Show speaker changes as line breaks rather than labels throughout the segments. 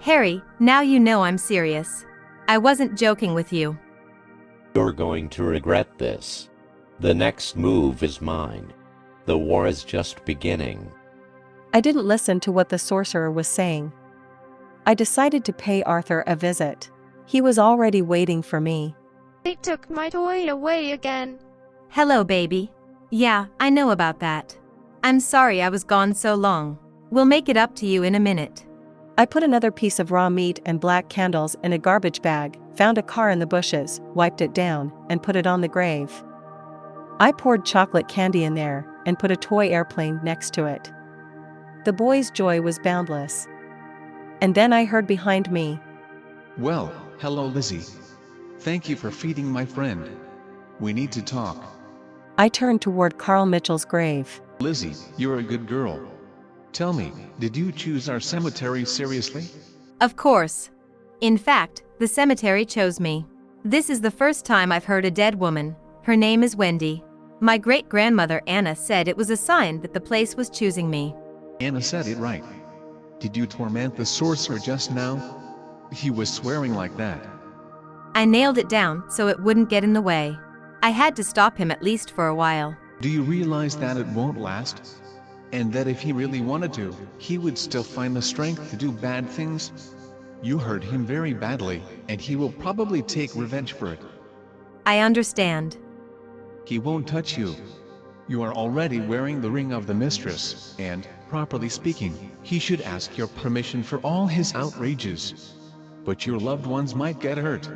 Harry, now you know I'm serious. I wasn't joking with you.
You're going to regret this. The next move is mine. The war is just beginning.
I didn't listen to what the sorcerer was saying. I decided to pay Arthur a visit. He was already waiting for me.
They took my toy away again.
Hello, baby. Yeah, I know about that. I'm sorry I was gone so long. We'll make it up to you in a minute.
I put another piece of raw meat and black candles in a garbage bag, found a car in the bushes, wiped it down, and put it on the grave. I poured chocolate candy in there and put a toy airplane next to it. The boy's joy was boundless. And then I heard behind me,
"Well, hello Lizzie. Thank you for feeding my friend. We need to talk."
I turned toward Carl Mitchell's grave.
"Lizzie, you're a good girl. Tell me, did you choose our cemetery seriously?"
Of course. In fact, the cemetery chose me. This is the first time I've heard a dead woman. Her name is Wendy. My great-grandmother Anna said it was a sign that the place was choosing me.
Anna said it right. Did you torment the sorcerer just now? He was swearing like that.
I nailed it down so it wouldn't get in the way. I had to stop him at least for a while.
Do you realize that it won't last? And that if he really wanted to, he would still find the strength to do bad things? You hurt him very badly, and he will probably take revenge for it.
I understand.
He won't touch you. You are already wearing the ring of the Mistress, and, properly speaking, he should ask your permission for all his outrages. But your loved ones might get hurt.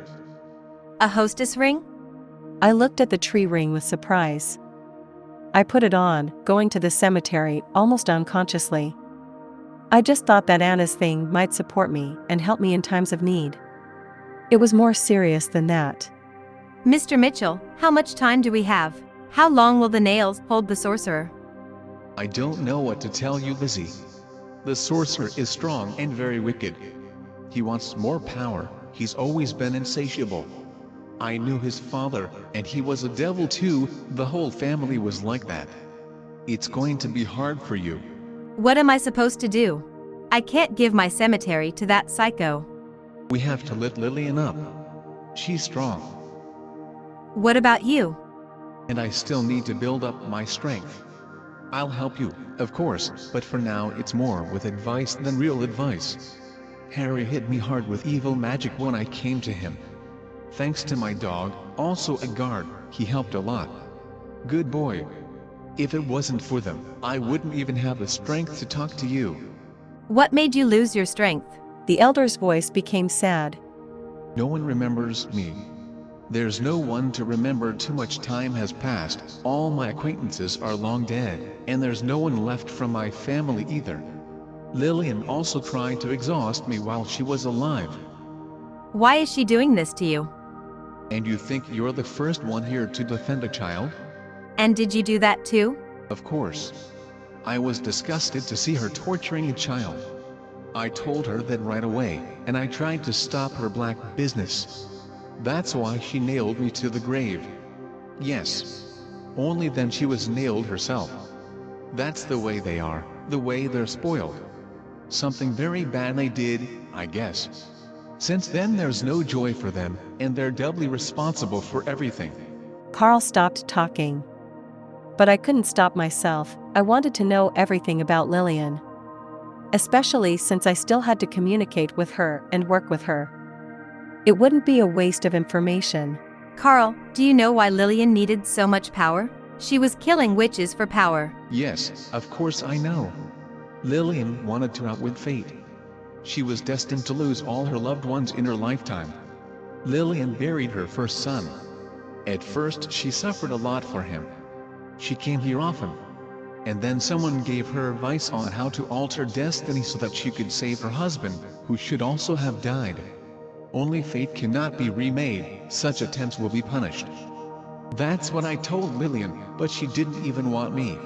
A hostess ring?
I looked at the tree ring with surprise. I put it on, going to the cemetery almost unconsciously. I just thought that Anna's thing might support me and help me in times of need. It was more serious than that.
Mr. Mitchell, how much time do we have? How long will the nails hold the sorcerer?
I don't know what to tell you, Lizzie. The sorcerer is strong and very wicked. He wants more power. He's always been insatiable. I knew his father, and he was a devil too. The whole family was like that. It's going to be hard for you.
What am I supposed to do? I can't give my cemetery to that psycho.
We have to lift Lillian up. She's strong.
What about you?
And I still need to build up my strength. I'll help you, of course, but for now it's more with advice than real advice. Harry hit me hard with evil magic when I came to him. Thanks to my dog, also a guard, he helped a lot. Good boy. If it wasn't for them, I wouldn't even have the strength to talk to you.
What made you lose your strength?
The elder's voice became sad.
No one remembers me. There's no one to remember. Too much time has passed, all my acquaintances are long dead, and there's no one left from my family either. Lillian also tried to exhaust me while she was alive.
Why is she doing this to you?
And you think you're the first one here to defend a child?
And did you do that too?
Of course. I was disgusted to see her torturing a child. I told her that right away, and I tried to stop her black business. That's why she nailed me to the grave. Yes. Only then she was nailed herself. That's the way they are, the way they're spoiled. Something very bad they did, I guess. Since then there's no joy for them, and they're doubly responsible for everything.
Carl stopped talking. But I couldn't stop myself. I wanted to know everything about Lillian. Especially since I still had to communicate with her and work with her. It wouldn't be a waste of information.
Carl, do you know why Lillian needed so much power? She was killing witches for power.
Yes, of course I know. Lillian wanted to outwit fate. She was destined to lose all her loved ones in her lifetime. Lillian buried her first son. At first she suffered a lot for him. She came here often. And then someone gave her advice on how to alter destiny so that she could save her husband, who should also have died. Only fate cannot be remade, such attempts will be punished. That's what I told Lillian, but she didn't even want me.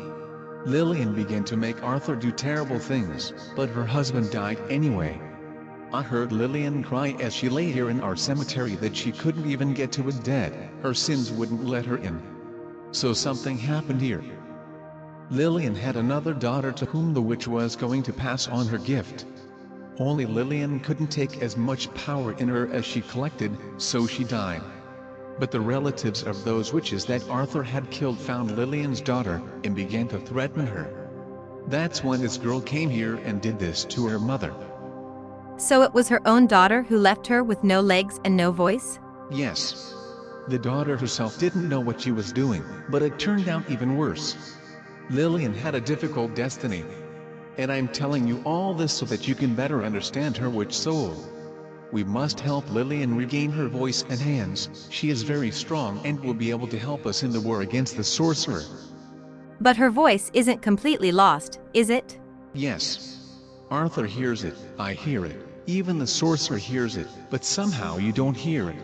Lillian began to make Arthur do terrible things, but her husband died anyway. I heard Lillian cry as she lay here in our cemetery that she couldn't even get to it dead, her sins wouldn't let her in. So something happened here. Lillian had another daughter to whom the witch was going to pass on her gift. Only Lillian couldn't take as much power in her as she collected, so she died. But the relatives of those witches that Arthur had killed found Lillian's daughter, and began to threaten her. That's when this girl came here and did this to her mother.
So it was her own daughter who left her with no legs and no voice?
Yes. The daughter herself didn't know what she was doing, but it turned out even worse. Lillian had a difficult destiny. And I'm telling you all this so that you can better understand her witch soul. We must help Lillian regain her voice and hands. She is very strong and will be able to help us in the war against the sorcerer.
But her voice isn't completely lost, is it?
Yes. Arthur hears it, I hear it, even the sorcerer hears it, but somehow you don't hear it.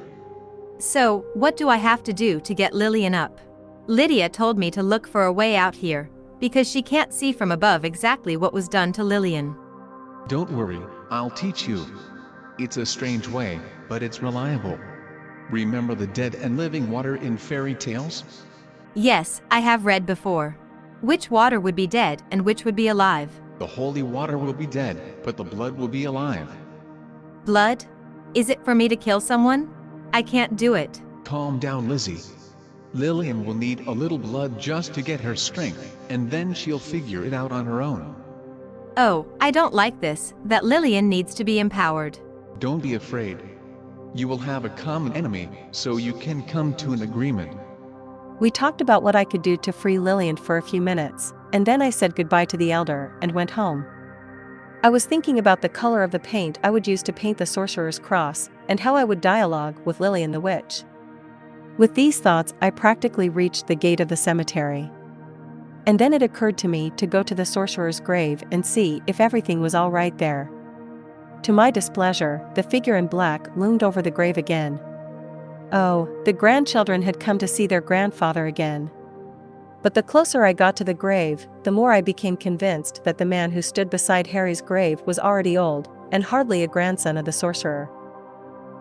So, what do I have to do to get Lillian up? Lydia told me to look for a way out here, because she can't see from above exactly what was done to Lillian.
Don't worry, I'll teach you. It's a strange way, but it's reliable. Remember the dead and living water in fairy tales?
Yes, I have read before. Which water would be dead and which would be alive?
The holy water will be dead, but the blood will be alive.
Blood? Is it for me to kill someone? I can't do it.
Calm down, Lizzie. Lillian will need a little blood just to get her strength, and then she'll figure it out on her own.
Oh, I don't like this, that Lillian needs to be empowered.
Don't be afraid. You will have a common enemy, so you can come to an agreement.
We talked about what I could do to free Lillian for a few minutes, and then I said goodbye to the elder and went home. I was thinking about the color of the paint I would use to paint the sorcerer's cross, and how I would dialogue with Lillian the witch. With these thoughts, I practically reached the gate of the cemetery. And then it occurred to me to go to the sorcerer's grave and see if everything was all right there. To my displeasure, the figure in black loomed over the grave again. Oh, the grandchildren had come to see their grandfather again. But the closer I got to the grave, the more I became convinced that the man who stood beside Harry's grave was already old, and hardly a grandson of the sorcerer.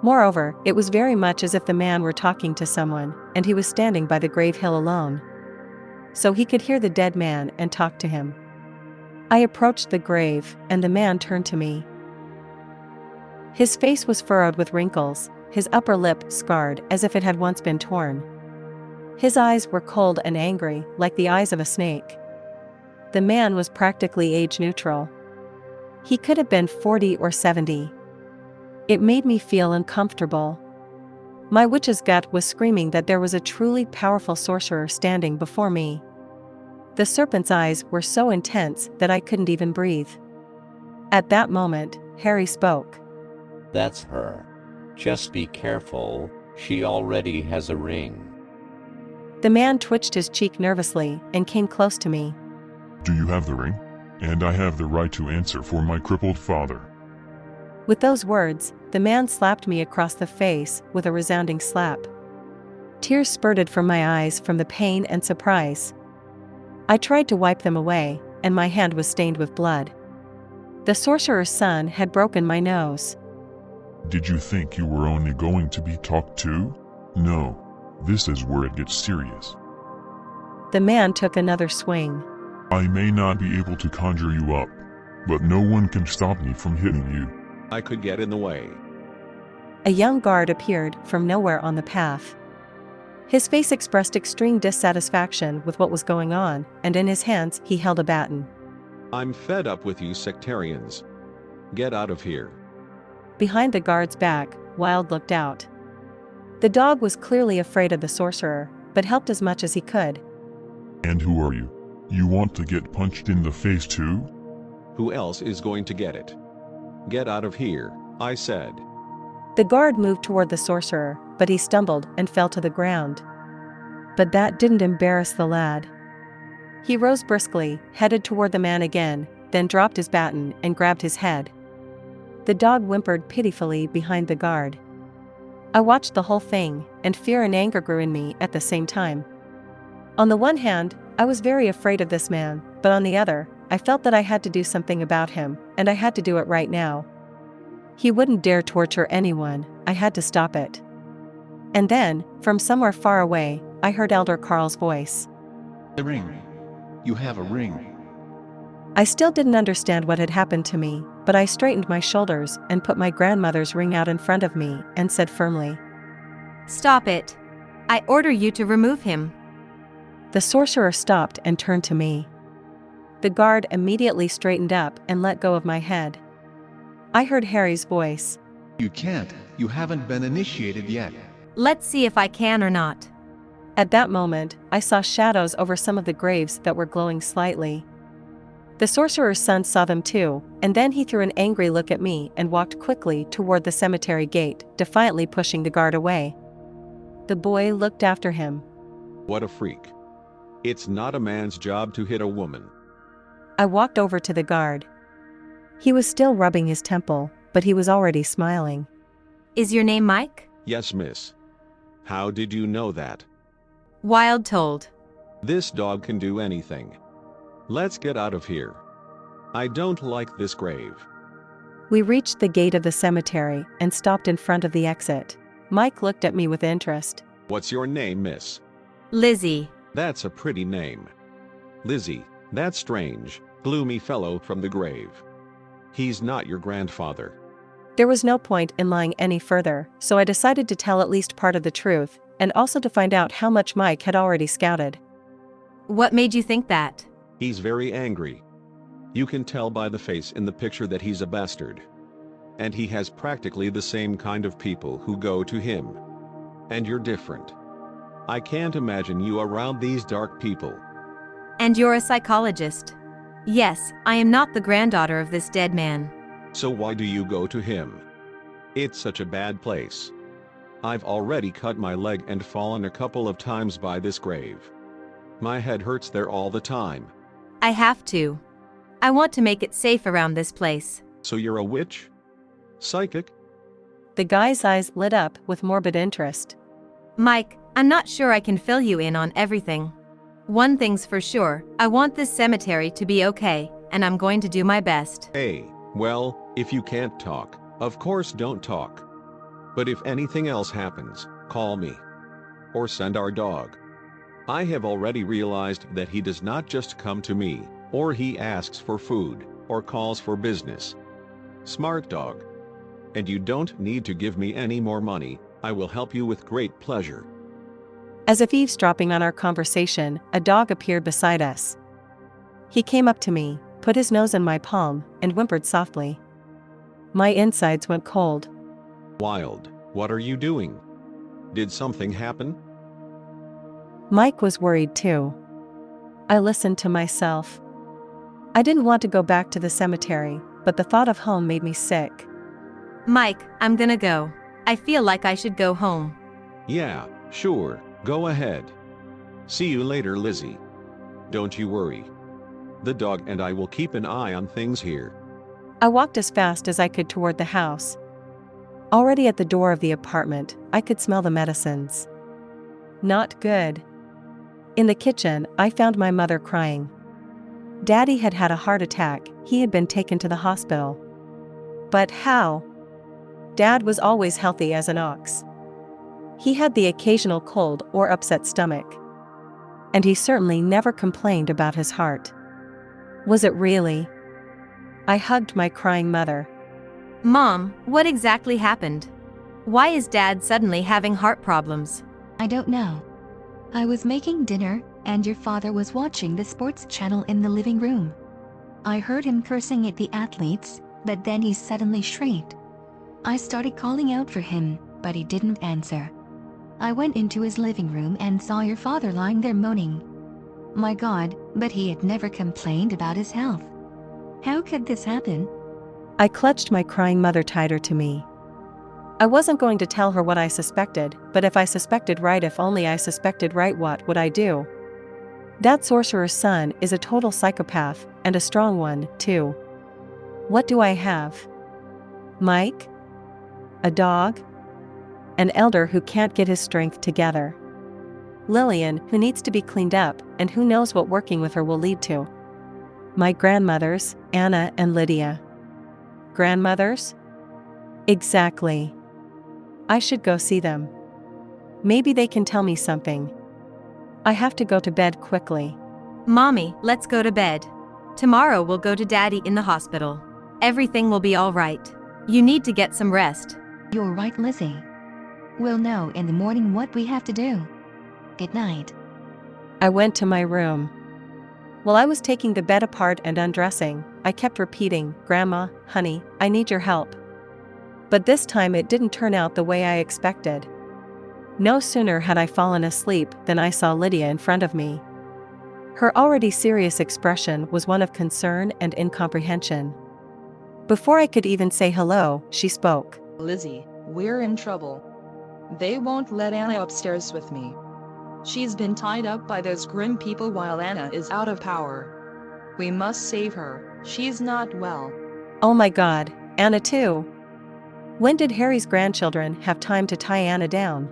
Moreover, it was very much as if the man were talking to someone, and he was standing by the grave hill alone. So he could hear the dead man and talk to him. I approached the grave, and the man turned to me. His face was furrowed with wrinkles, his upper lip scarred as if it had once been torn. His eyes were cold and angry, like the eyes of a snake. The man was practically age neutral. He could have been 40 or 70. It made me feel uncomfortable. My witch's gut was screaming that there was a truly powerful sorcerer standing before me. The serpent's eyes were so intense that I couldn't even breathe. At that moment, Harry spoke.
That's her. Just be careful, she already has a ring.
The man twitched his cheek nervously and came close to me.
Do you have the ring? And I have the right to answer for my crippled father.
With those words, the man slapped me across the face with a resounding slap. Tears spurted from my eyes from the pain and surprise. I tried to wipe them away, and my hand was stained with blood. The sorcerer's son had broken my nose.
Did you think you were only going to be talked to? No. This is where it gets serious.
The man took another swing.
I may not be able to conjure you up, but no one can stop me from hitting you.
I could get in the way.
A young guard appeared from nowhere on the path. His face expressed extreme dissatisfaction with what was going on, and in his hands he held a baton.
I'm fed up with you sectarians. Get out of here.
Behind the guard's back, Wild looked out. The dog was clearly afraid of the sorcerer, but helped as much as he could.
And who are you? You want to get punched in the face too?
Who else is going to get it? Get out of here, I said.
The guard moved toward the sorcerer, but he stumbled and fell to the ground. But that didn't embarrass the lad. He rose briskly, headed toward the man again, then dropped his baton and grabbed his head. The dog whimpered pitifully behind the guard. I watched the whole thing, and fear and anger grew in me at the same time. On the one hand, I was very afraid of this man, but on the other, I felt that I had to do something about him, and I had to do it right now. He wouldn't dare torture anyone, I had to stop it. And then, from somewhere far away, I heard Elder Carl's voice.
The ring. You have a ring.
I still didn't understand what had happened to me, but I straightened my shoulders and put my grandmother's ring out in front of me and said firmly,
Stop it. I order you to remove him.
The sorcerer stopped and turned to me. The guard immediately straightened up and let go of my head. I heard Harry's voice.
You can't, you haven't been initiated yet.
Let's see if I can or not.
At that moment, I saw shadows over some of the graves that were glowing slightly. The sorcerer's son saw them too, and then he threw an angry look at me and walked quickly toward the cemetery gate, defiantly pushing the guard away. The boy looked after him.
What a freak. It's not a man's job to hit a woman.
I walked over to the guard. He was still rubbing his temple, but he was already smiling.
Is your name Mike?
Yes, miss. How did you know that?
Wild told.
This dog can do anything. Let's get out of here. I don't like this grave.
We reached the gate of the cemetery and stopped in front of the exit. Mike looked at me with interest.
What's your name, miss?
Lizzie.
That's a pretty name. Lizzie, that's strange, gloomy fellow from the grave. He's not your grandfather.
There was no point in lying any further, so I decided to tell at least part of the truth, and also to find out how much Mike had already scouted.
What made you think that?
He's very angry. You can tell by the face in the picture that he's a bastard. And he has practically the same kind of people who go to him. And you're different. I can't imagine you around these dark people.
And you're a psychologist. Yes, I am not the granddaughter of this dead man.
So why do you go to him? It's such a bad place. I've already cut my leg and fallen a couple of times by this grave. My head hurts there all the time.
I have to. I want to make it safe around this place.
So you're a witch? Psychic?
The guy's eyes lit up with morbid interest.
Mike, I'm not sure I can fill you in on everything. One thing's for sure, I want this cemetery to be okay, and I'm going to do my best.
Hey, well, if you can't talk, of course don't talk. But if anything else happens, call me. Or send our dog. I have already realized that he does not just come to me, or he asks for food, or calls for business. Smart dog. And you don't need to give me any more money, I will help you with great pleasure.
As if eavesdropping on our conversation, a dog appeared beside us. He came up to me, put his nose in my palm, and whimpered softly. My insides went cold.
Wild, what are you doing? Did something happen?
Mike was worried too. I listened to myself. I didn't want to go back to the cemetery, but the thought of home made me sick.
Mike, I'm gonna go. I feel like I should go home.
Yeah, sure, go ahead. See you later, Lizzie. Don't you worry. The dog and I will keep an eye on things here.
I walked as fast as I could toward the house. Already at the door of the apartment, I could smell the medicines. Not good. In the kitchen, I found my mother crying. Daddy had had a heart attack, he had been taken to the hospital. But how? Dad was always healthy as an ox. He had the occasional cold or upset stomach. And he certainly never complained about his heart. Was it really? I hugged my crying mother.
Mom, what exactly happened? Why is Dad suddenly having heart problems?
I don't know. I was making dinner, and your father was watching the sports channel in the living room. I heard him cursing at the athletes, but then he suddenly shrieked. I started calling out for him, but he didn't answer. I went into his living room and saw your father lying there moaning. My God, but he had never complained about his health. How could this happen?
I clutched my crying mother tighter to me. I wasn't going to tell her what I suspected, but if I suspected right, if only I suspected right, what would I do? That sorcerer's son is a total psychopath, and a strong one, too. What do I have? Mike? A dog? An elder who can't get his strength together. Lillian, who needs to be cleaned up, and who knows what working with her will lead to. My grandmothers, Anna and Lydia. Grandmothers? Exactly. I should go see them. Maybe they can tell me something. I have to go to bed quickly.
Mommy, let's go to bed. Tomorrow we'll go to Daddy in the hospital. Everything will be all right. You need to get some rest.
You're right, Lizzie. We'll know in the morning what we have to do. Good night.
I went to my room. While I was taking the bed apart and undressing, I kept repeating, "Grandma, honey, I need your help." But this time it didn't turn out the way I expected. No sooner had I fallen asleep than I saw Lydia in front of me. Her already serious expression was one of concern and incomprehension. Before I could even say hello, she spoke.
"Lizzie, we're in trouble. They won't let Anna upstairs with me. She's been tied up by those grim people while Anna is out of power. We must save her, she's not well."
Oh my God, Anna too? When did Harry's grandchildren have time to tie Anna down?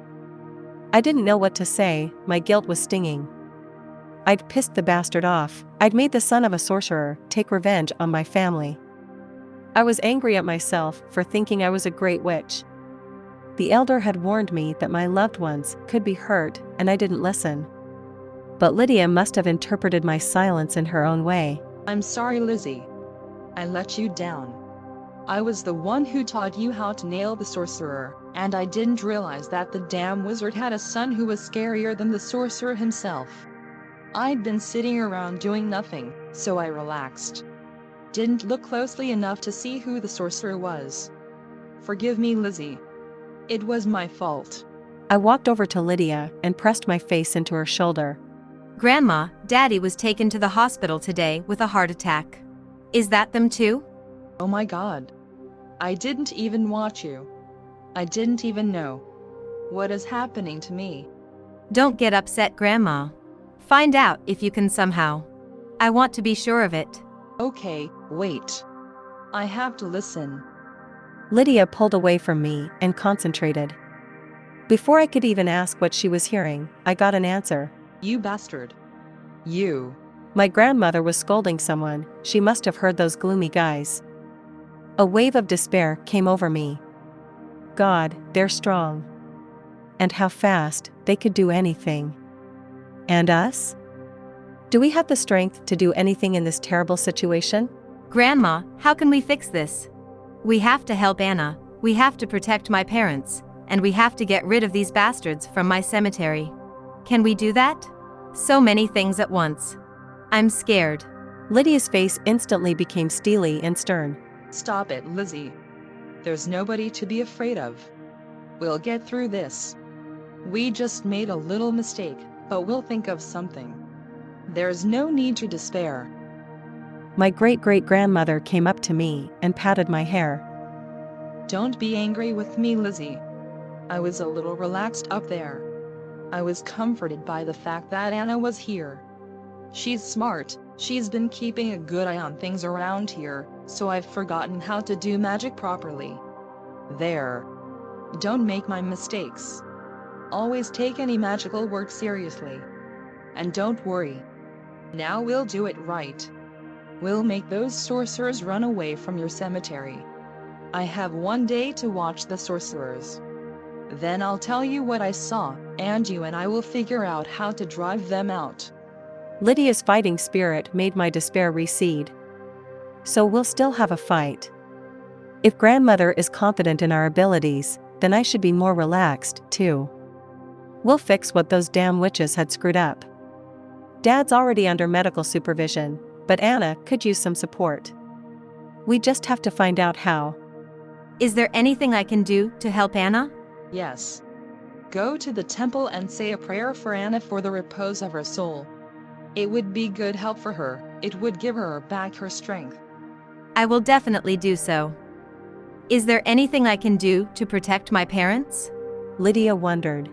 I didn't know what to say, my guilt was stinging. I'd pissed the bastard off, I'd made the son of a sorcerer take revenge on my family. I was angry at myself for thinking I was a great witch. The elder had warned me that my loved ones could be hurt, and I didn't listen. But Lydia must have interpreted my silence in her own way.
"I'm sorry, Lizzie. I let you down. I was the one who taught you how to nail the sorcerer, and I didn't realize that the damn wizard had a son who was scarier than the sorcerer himself. I'd been sitting around doing nothing, so I relaxed. Didn't look closely enough to see who the sorcerer was. Forgive me, Lizzie. It was my fault."
I walked over to Lydia and pressed my face into her shoulder.
Grandma, Daddy was taken to the hospital today with a heart attack. Is that them too?
Oh my God. I didn't even watch you. I didn't even know. What is happening to me?
Don't get upset, Grandma. Find out if you can somehow. I want to be sure of it.
Okay, wait. I have to listen.
Lydia pulled away from me and concentrated. Before I could even ask what she was hearing, I got an answer.
"You bastard. You."
My grandmother was scolding someone, she must have heard those gloomy guys. A wave of despair came over me. God, they're strong. And how fast, they could do anything. And us? Do we have the strength to do anything in this terrible situation?
Grandma, how can we fix this? We have to help Anna, we have to protect my parents, and we have to get rid of these bastards from my cemetery. Can we do that? So many things at once. I'm scared.
Lydia's face instantly became steely and stern.
"Stop it, Lizzie. There's nobody to be afraid of. We'll get through this. We just made a little mistake, but we'll think of something. There's no need to despair."
My great-great-grandmother came up to me and patted my hair.
"Don't be angry with me, Lizzie. I was a little relaxed up there. I was comforted by the fact that Anna was here. She's smart, she's been keeping a good eye on things around here, so I've forgotten how to do magic properly. There. Don't make my mistakes. Always take any magical work seriously. And don't worry. Now we'll do it right. We'll make those sorcerers run away from your cemetery. I have one day to watch the sorcerers. Then I'll tell you what I saw, and you and I will figure out how to drive them out."
Lydia's fighting spirit made my despair recede. So we'll still have a fight. If grandmother is confident in our abilities, then I should be more relaxed, too. We'll fix what those damn witches had screwed up. Dad's already under medical supervision, but Anna could use some support. We just have to find out how.
Is there anything I can do to help Anna?
Yes. Go to the temple and say a prayer for Anna for the repose of her soul. It would be good help for her, it would give her back her strength.
I will definitely do so. Is there anything I can do to protect my parents?
Lydia wondered.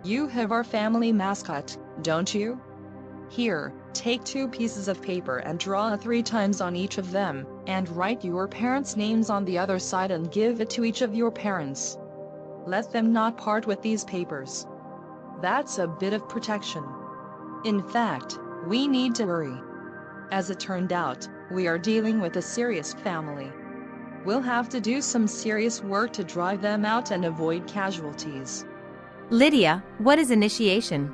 You have our family mascot, don't you? Here, take 2 pieces of paper and draw 3 times on each of them, and write your parents' names on the other side and give it to each of your parents. Let them not part with these papers. That's a bit of protection. In fact, we need to hurry. As it turned out, we are dealing with a serious family. We'll have to do some serious work to drive them out and avoid casualties.
Lydia, what is initiation?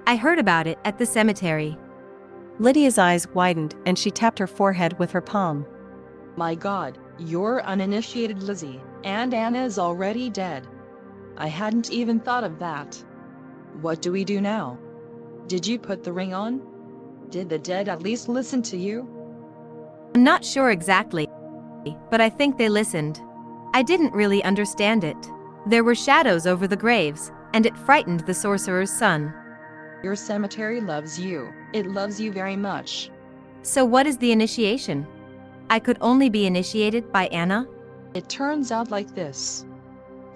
I heard about it at the cemetery.
Lydia's eyes widened and she tapped her forehead with her palm.
My God, You're uninitiated, Lizzie, and Anna is already dead. I hadn't even thought of that. What do we do now? Did you put the ring on? Did the dead at least listen to you?
I'm not sure exactly, but I think they listened. I didn't really understand it. There were shadows over the graves, and it frightened the sorcerer's son.
Your cemetery loves you. It loves you very much.
So what is the initiation? I could only be initiated by Anna?
It turns out like this.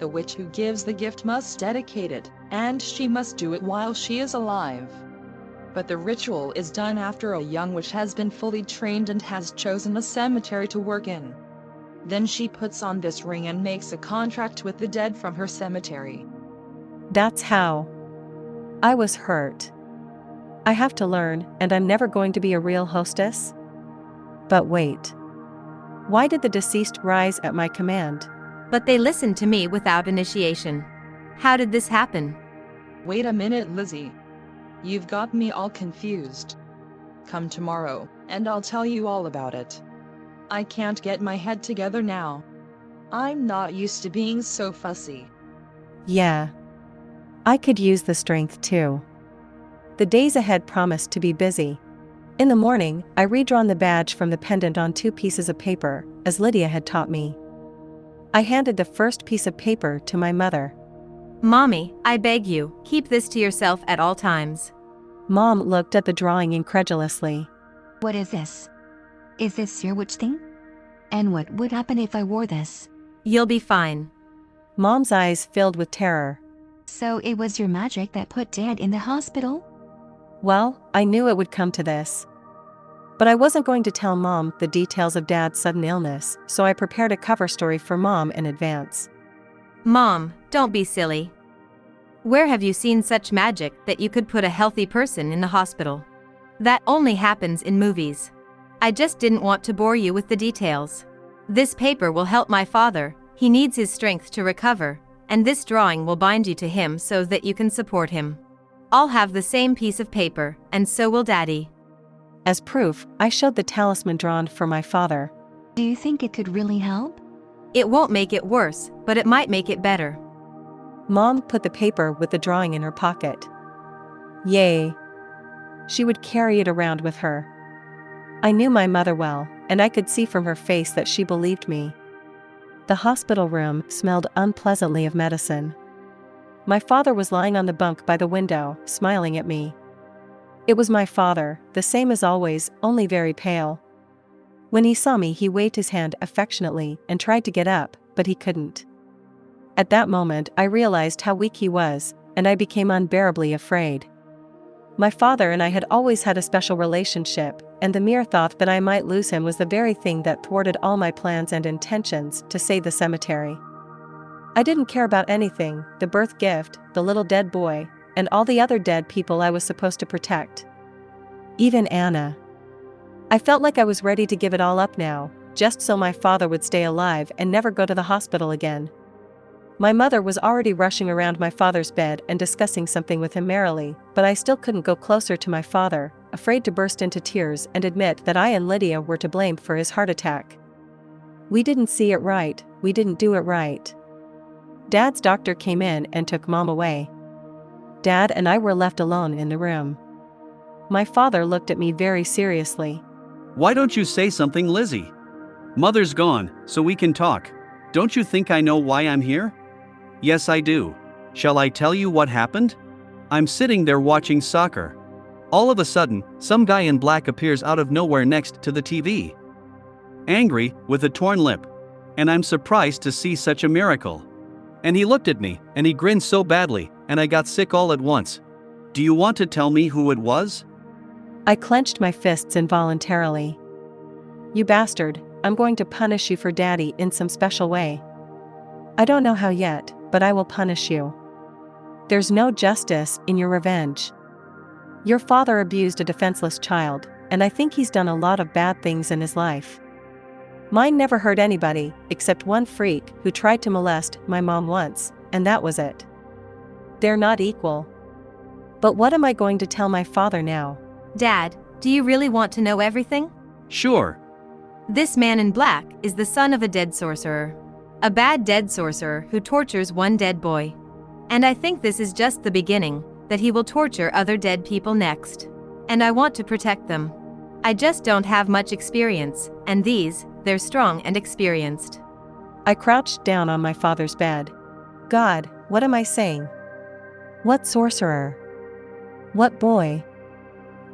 The witch who gives the gift must dedicate it, and she must do it while she is alive. But the ritual is done after a young witch has been fully trained and has chosen a cemetery to work in. Then she puts on this ring and makes a contract with the dead from her cemetery.
That's how. I was hurt. I have to learn, and I'm never going to be a real hostess? But wait. Why did the deceased rise at my command?
But they listened to me without initiation. How did this happen?
Wait a minute, Lizzie. You've got me all confused. Come tomorrow, and I'll tell you all about it. I can't get my head together now. I'm not used to being so fussy.
Yeah. I could use the strength too. The days ahead promised to be busy. In the morning, I redrawn the badge from the pendant on 2 pieces of paper, as Lydia had taught me. I handed the first piece of paper to my mother.
Mommy, I beg you, keep this to yourself at all times.
Mom looked at the drawing incredulously.
What is this? Is this your witch thing? And what would happen if I wore this?
You'll be fine.
Mom's eyes filled with terror.
So it was your magic that put Dad in the hospital?
Well, I knew it would come to this. But I wasn't going to tell Mom the details of Dad's sudden illness, so I prepared a cover story for Mom in advance.
Mom, don't be silly. Where have you seen such magic that you could put a healthy person in the hospital? That only happens in movies. I just didn't want to bore you with the details. This paper will help my father, he needs his strength to recover, and this drawing will bind you to him so that you can support him. I'll have the same piece of paper, and so will Daddy.
As proof, I showed the talisman drawn for my father.
Do you think it could really help?
It won't make it worse, but it might make it better.
Mom put the paper with the drawing in her pocket. Yay! She would carry it around with her. I knew my mother well, and I could see from her face that she believed me. The hospital room smelled unpleasantly of medicine. My father was lying on the bunk by the window, smiling at me. It was my father, the same as always, only very pale. When he saw me, he waved his hand affectionately and tried to get up, but he couldn't. At that moment, I realized how weak he was, and I became unbearably afraid. My father and I had always had a special relationship, and the mere thought that I might lose him was the very thing that thwarted all my plans and intentions to save the cemetery. I didn't care about anything, the birth gift, the little dead boy, and all the other dead people I was supposed to protect. Even Anna. I felt like I was ready to give it all up now, just so my father would stay alive and never go to the hospital again. My mother was already rushing around my father's bed and discussing something with him merrily, but I still couldn't go closer to my father, afraid to burst into tears and admit that I and Lydia were to blame for his heart attack. We didn't see it right, we didn't do it right. Dad's doctor came in and took Mom away. Dad and I were left alone in the room. My father looked at me very seriously.
Why don't you say something, Lizzie? Mother's gone, so we can talk. Don't you think I know why I'm here? Yes, I do. Shall I tell you what happened? I'm sitting there watching soccer. All of a sudden, some guy in black appears out of nowhere next to the TV. Angry, with a torn lip. And I'm surprised to see such a miracle. And he looked at me, and he grinned so badly, and I got sick all at once. Do you want to tell me who it was?
I clenched my fists involuntarily. You bastard, I'm going to punish you for Daddy in some special way. I don't know how yet, but I will punish you. There's no justice in your revenge. Your father abused a defenseless child, and I think he's done a lot of bad things in his life. Mine never hurt anybody, except one freak who tried to molest my mom once, and that was it. They're not equal. But what am I going to tell my father now?
Dad, do you really want to know everything?
Sure.
This man in black is the son of a dead sorcerer. A bad dead sorcerer who tortures one dead boy. And I think this is just the beginning, that he will torture other dead people next. And I want to protect them. I just don't have much experience, and they're strong and experienced.
I crouched down on my father's bed. God, what am I saying? What sorcerer? What boy?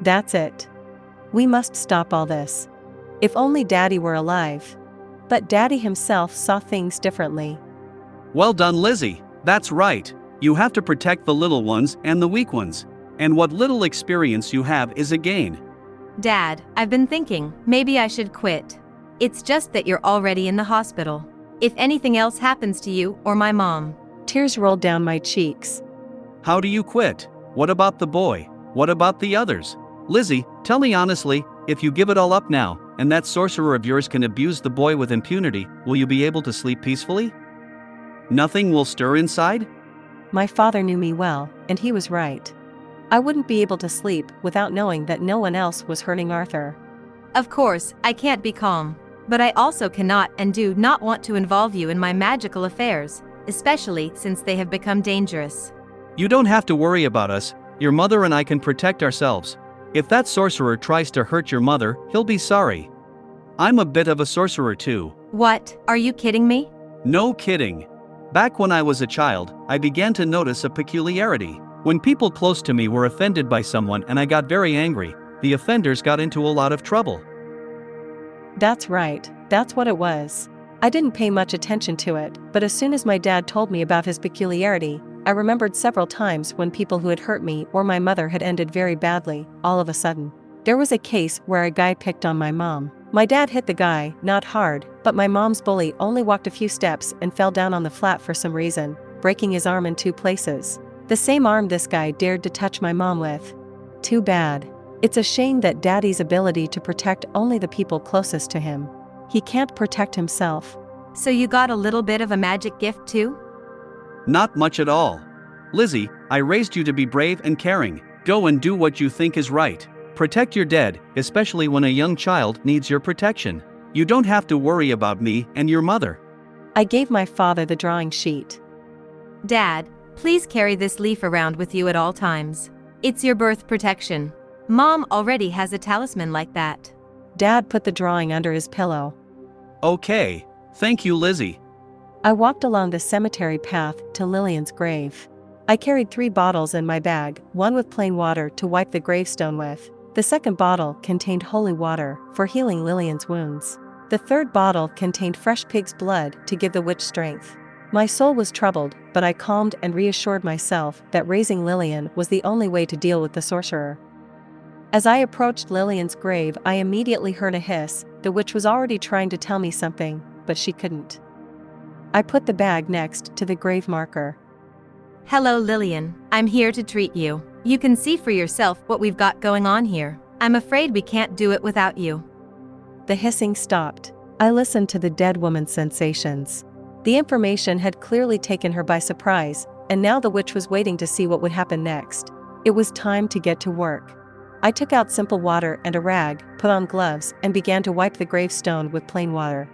That's it. We must stop all this. If only Daddy were alive. But Daddy himself saw things differently.
Well done, Lizzie. That's right. You have to protect the little ones and the weak ones. And what little experience you have is a gain.
Dad, I've been thinking, maybe I should quit. It's just that you're already in the hospital. If anything else happens to you or my mom.
Tears rolled down my cheeks.
How do you quit? What about the boy? What about the others? Lizzie, tell me honestly, if you give it all up now, and that sorcerer of yours can abuse the boy with impunity, will you be able to sleep peacefully? Nothing will stir inside?
My father knew me well, and he was right. I wouldn't be able to sleep without knowing that no one else was hurting Arthur.
Of course, I can't be calm. But I also cannot and do not want to involve you in my magical affairs, especially since they have become dangerous.
You don't have to worry about us. Your mother and I can protect ourselves. If that sorcerer tries to hurt your mother, he'll be sorry. I'm a bit of a sorcerer too.
What? Are you kidding me?
No kidding. Back when I was a child, I began to notice a peculiarity. When people close to me were offended by someone and I got very angry, the offenders got into a lot of trouble.
That's right, that's what it was. I didn't pay much attention to it, but as soon as my dad told me about his peculiarity, I remembered several times when people who had hurt me or my mother had ended very badly, all of a sudden. There was a case where a guy picked on my mom. My dad hit the guy, not hard, but my mom's bully only walked a few steps and fell down on the flat for some reason, breaking his arm in 2 places. The same arm this guy dared to touch my mom with. Too bad. It's a shame that Daddy's ability to protect only the people closest to him. He can't protect himself.
So you got a little bit of a magic gift too?
Not much at all. Lizzie, I raised you to be brave and caring. Go and do what you think is right. Protect your dead, especially when a young child needs your protection. You don't have to worry about me and your mother.
I gave my father the drawing sheet.
Dad, please carry this leaf around with you at all times. It's your birth protection. Mom already has a talisman like that.
Dad put the drawing under his pillow.
Okay, thank you, Lizzie.
I walked along the cemetery path to Lillian's grave. I carried 3 bottles in my bag, one with plain water to wipe the gravestone with. The second bottle contained holy water for healing Lillian's wounds. The third bottle contained fresh pig's blood to give the witch strength. My soul was troubled, but I calmed and reassured myself that raising Lillian was the only way to deal with the sorcerer. As I approached Lillian's grave, I immediately heard a hiss. The witch was already trying to tell me something, but she couldn't. I put the bag next to the grave marker.
Hello, Lillian. I'm here to treat you. You can see for yourself what we've got going on here. I'm afraid we can't do it without you.
The hissing stopped. I listened to the dead woman's sensations. The information had clearly taken her by surprise, and now the witch was waiting to see what would happen next. It was time to get to work. I took out simple water and a rag, put on gloves, and began to wipe the gravestone with plain water.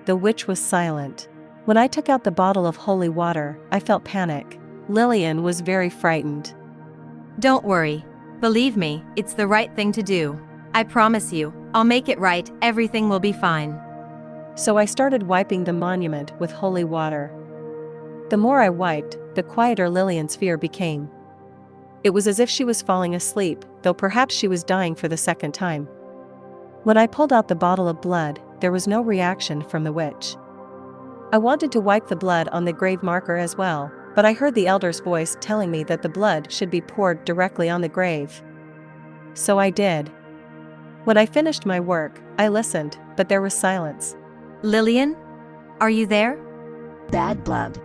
The witch was silent. When I took out the bottle of holy water, I felt panic. Lillian was very frightened.
Don't worry. Believe me, it's the right thing to do. I promise you, I'll make it right, everything will be fine.
So I started wiping the monument with holy water. The more I wiped, the quieter Lillian's fear became. It was as if she was falling asleep, though perhaps she was dying for the second time. When I pulled out the bottle of blood, there was no reaction from the witch. I wanted to wipe the blood on the grave marker as well, but I heard the elder's voice telling me that the blood should be poured directly on the grave. So I did. When I finished my work, I listened, but there was silence.
Lillian? Are you there?
Bad blood.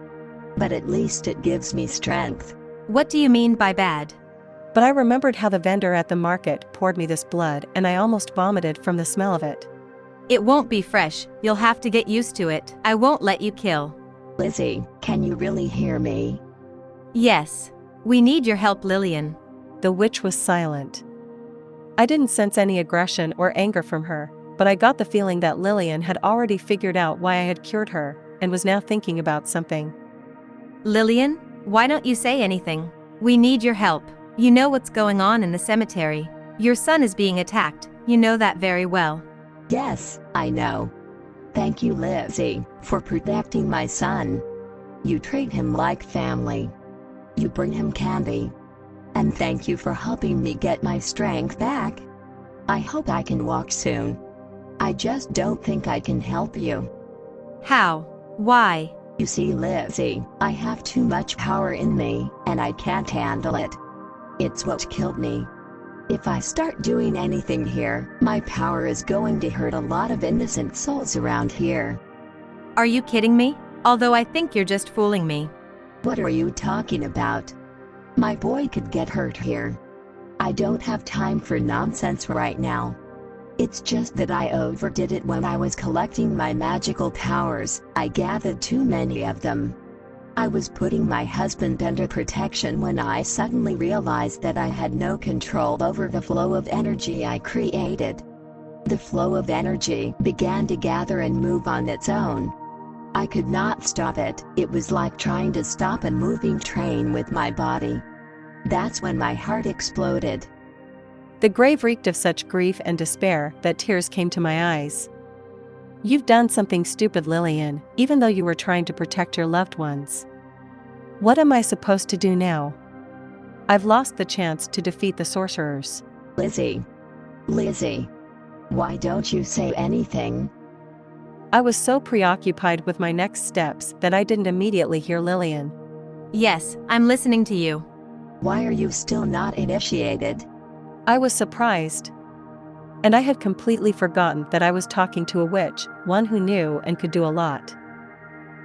But at least it gives me strength.
What do you mean by bad?
But I remembered how the vendor at the market poured me this blood and I almost vomited from the smell of it.
It won't be fresh, you'll have to get used to it. I won't let you kill.
Lizzie, can you really hear me?
Yes. We need your help, Lillian.
The witch was silent. I didn't sense any aggression or anger from her, but I got the feeling that Lillian had already figured out why I had cured her, and was now thinking about something.
Lillian, why don't you say anything? We need your help. You know what's going on in the cemetery. Your son is being attacked, you know that very well.
Yes, I know. Thank you, Lizzie, for protecting my son. You treat him like family. You bring him candy. And thank you for helping me get my strength back. I hope I can walk soon. I just don't think I can help you.
How? Why?
You see, Lizzie, I have too much power in me, and I can't handle it. It's what killed me. If I start doing anything here, my power is going to hurt a lot of innocent souls around here.
Are you kidding me? Although I think you're just fooling me.
What are you talking about? My boy could get hurt here. I don't have time for nonsense right now. It's just that I overdid it when I was collecting my magical powers. I gathered too many of them. I was putting my husband under protection when I suddenly realized that I had no control over the flow of energy I created. The flow of energy began to gather and move on its own. I could not stop it. It was like trying to stop a moving train with my body. That's when my heart exploded.
The grave reeked of such grief and despair that tears came to my eyes. You've done something stupid, Lillian, even though you were trying to protect your loved ones. What am I supposed to do now? I've lost the chance to defeat the sorcerers.
Lizzie. Why don't you say anything?
I was so preoccupied with my next steps that I didn't immediately hear Lillian.
Yes, I'm listening to you.
Why are you still not initiated?
I was surprised. And I had completely forgotten that I was talking to a witch, one who knew and could do a lot.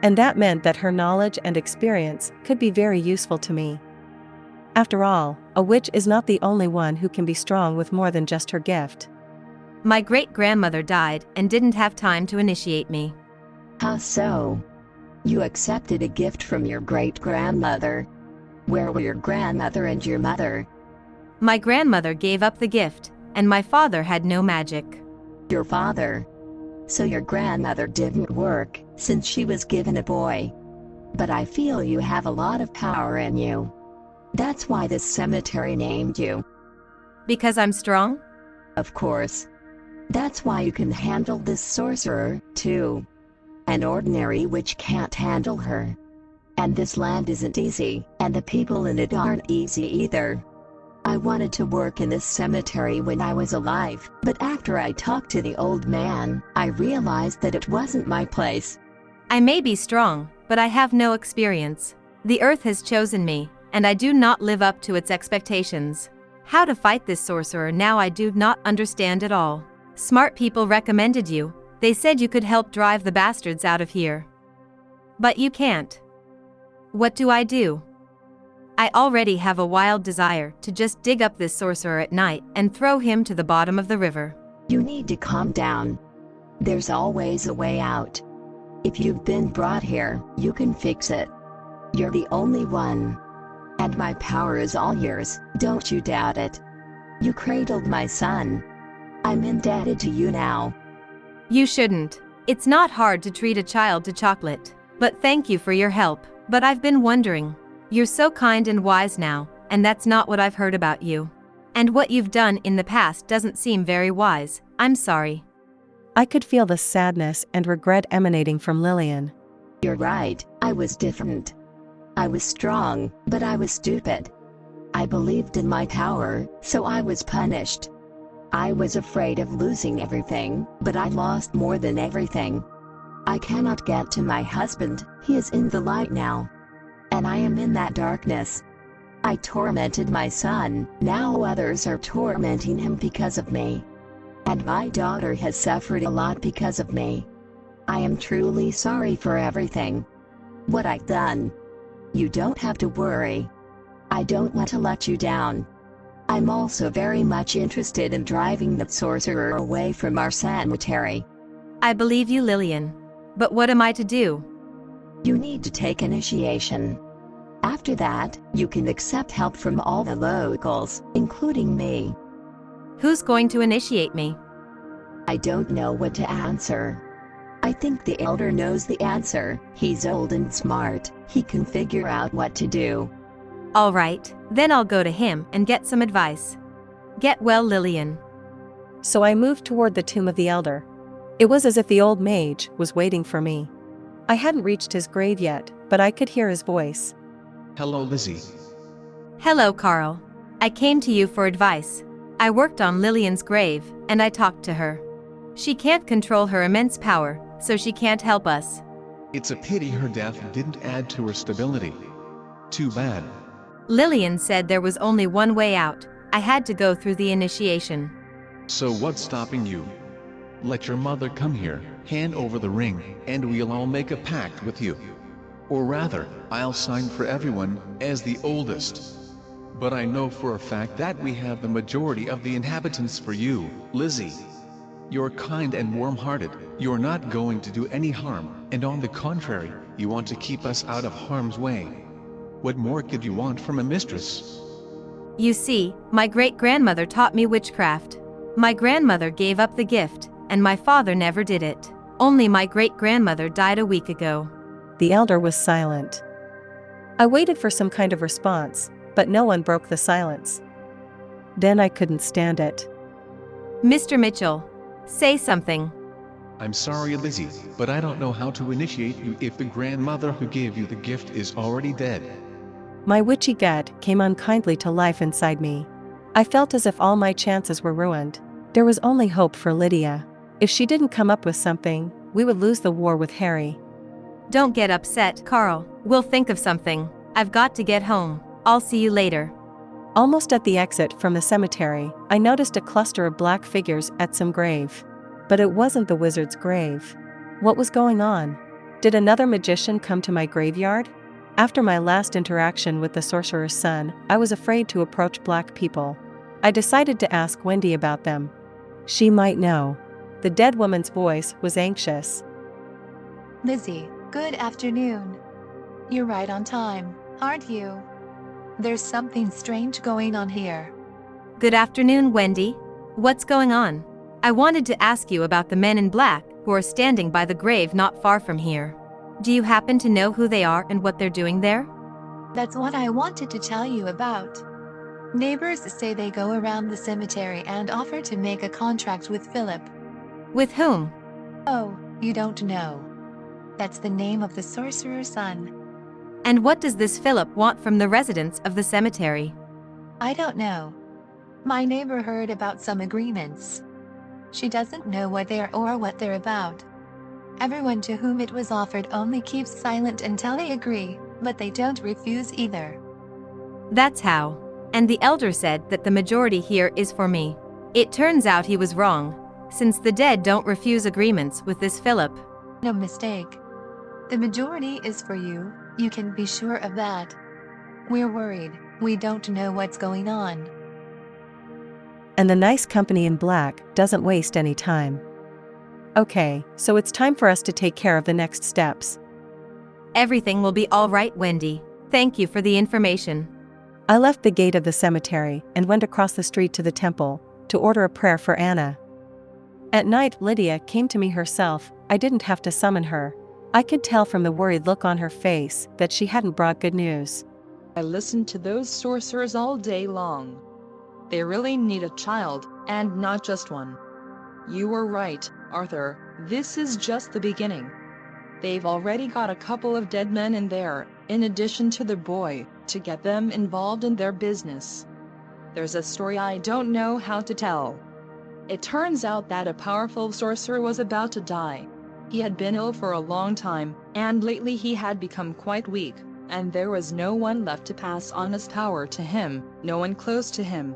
And that meant that her knowledge and experience could be very useful to me. After all, a witch is not the only one who can be strong with more than just her gift.
My great-grandmother died and didn't have time to initiate me.
How so? You accepted a gift from your great-grandmother. Where were your grandmother and your mother?
My grandmother gave up the gift, and my father had no magic.
Your father? So your grandmother didn't work, since she was given a boy. But I feel you have a lot of power in you. That's why this cemetery named you.
Because I'm strong?
Of course. That's why you can handle this sorcerer, too. An ordinary witch can't handle her. And this land isn't easy, and the people in it aren't easy either. I wanted to work in this cemetery when I was alive, but after I talked to the old man, I realized that it wasn't my place.
I may be strong, but I have no experience. The earth has chosen me, and I do not live up to its expectations. How to fight this sorcerer now I do not understand at all. Smart people recommended you. They said you could help drive the bastards out of here. But you can't. What do I do? I already have a wild desire to just dig up this sorcerer at night and throw him to the bottom of the river.
You need to calm down. There's always a way out. If you've been brought here, you can fix it. You're the only one. And my power is all yours, don't you doubt it. You cradled my son. I'm indebted to you now.
You shouldn't. It's not hard to treat a child to chocolate. But thank you for your help. But I've been wondering. You're so kind and wise now, and that's not what I've heard about you. And what you've done in the past doesn't seem very wise. I'm sorry.
I could feel the sadness and regret emanating from Lillian.
You're right, I was different. I was strong, but I was stupid. I believed in my power, so I was punished. I was afraid of losing everything, but I lost more than everything. I cannot get to my husband, he is in the light now. And I am in that darkness. I tormented my son, now others are tormenting him because of me. And my daughter has suffered a lot because of me. I am truly sorry for everything. What I've done. You don't have to worry. I don't want to let you down. I'm also very much interested in driving that sorcerer away from our cemetery.
I believe you, Lillian. But what am I to do?
You need to take initiation. After that, you can accept help from all the locals, including me.
Who's going to initiate me?
I don't know what to answer. I think the elder knows the answer. He's old and smart. He can figure out what to do.
All right, then I'll go to him and get some advice. Get well, Lillian.
So I moved toward the tomb of the elder. It was as if the old mage was waiting for me. I hadn't reached his grave yet, but I could hear his voice.
Hello, Lizzie.
Hello, Carl. I came to you for advice. I worked on Lillian's grave, and I talked to her. She can't control her immense power, so she can't help us.
It's a pity her death didn't add to her stability. Too bad.
Lillian said there was only one way out. I had to go through the initiation.
So what's stopping you? Let your mother come here, hand over the ring, and we'll all make a pact with you. Or rather, I'll sign for everyone, as the oldest. But I know for a fact that we have the majority of the inhabitants for you, Lizzie. You're kind and warm-hearted, you're not going to do any harm, and on the contrary, you want to keep us out of harm's way. What more could you want from a mistress?
You see, my great-grandmother taught me witchcraft. My grandmother gave up the gift, and my father never did it. Only my great-grandmother died a week ago.
The elder was silent. I waited for some kind of response, but no one broke the silence. Then I couldn't stand it.
Mr. Mitchell, say something.
I'm sorry, Lizzie, but I don't know how to initiate you if the grandmother who gave you the gift is already dead.
My witchy gut came unkindly to life inside me. I felt as if all my chances were ruined. There was only hope for Lydia. If she didn't come up with something, we would lose the war with Harry.
Don't get upset, Carl. We'll think of something. I've got to get home. I'll see you later.
Almost at the exit from the cemetery, I noticed a cluster of black figures at some grave. But it wasn't the wizard's grave. What was going on? Did another magician come to my graveyard? After my last interaction with the sorcerer's son, I was afraid to approach black people. I decided to ask Wendy about them. She might know. The dead woman's voice was anxious.
Lizzie, good afternoon. You're right on time, aren't you? There's something strange going on here.
Good afternoon, Wendy. What's going on? I wanted to ask you about the men in black who are standing by the grave not far from here. Do you happen to know who they are and what they're doing there?
That's what I wanted to tell you about. Neighbors say they go around the cemetery and offer to make a contract with Philip.
With whom?
Oh, you don't know. That's the name of the sorcerer's son.
And what does this Philip want from the residents of the cemetery?
I don't know. My neighbor heard about some agreements. She doesn't know what they are or what they're about. Everyone to whom it was offered only keeps silent until they agree, but they don't refuse either.
That's how. And the elder said that the majority here is for me. It turns out he was wrong, since the dead don't refuse agreements with this Philip.
No mistake. The majority is for you, you can be sure of that. We're worried, we don't know what's going on.
And the nice company in black doesn't waste any time. Okay, so it's time for us to take care of the next steps.
Everything will be all right, Wendy. Thank you for the information.
I left the gate of the cemetery and went across the street to the temple to order a prayer for Anna. At night, Lydia came to me herself. I didn't have to summon her. I could tell from the worried look on her face that she hadn't brought good news.
I listened to those sorcerers all day long. They really need a child, and not just one. You were right, Arthur, this is just the beginning. They've already got a couple of dead men in there, in addition to the boy, to get them involved in their business. There's a story I don't know how to tell. It turns out that a powerful sorcerer was about to die. He had been ill for a long time, and lately he had become quite weak, and there was no one left to pass on his power to him, no one close to him.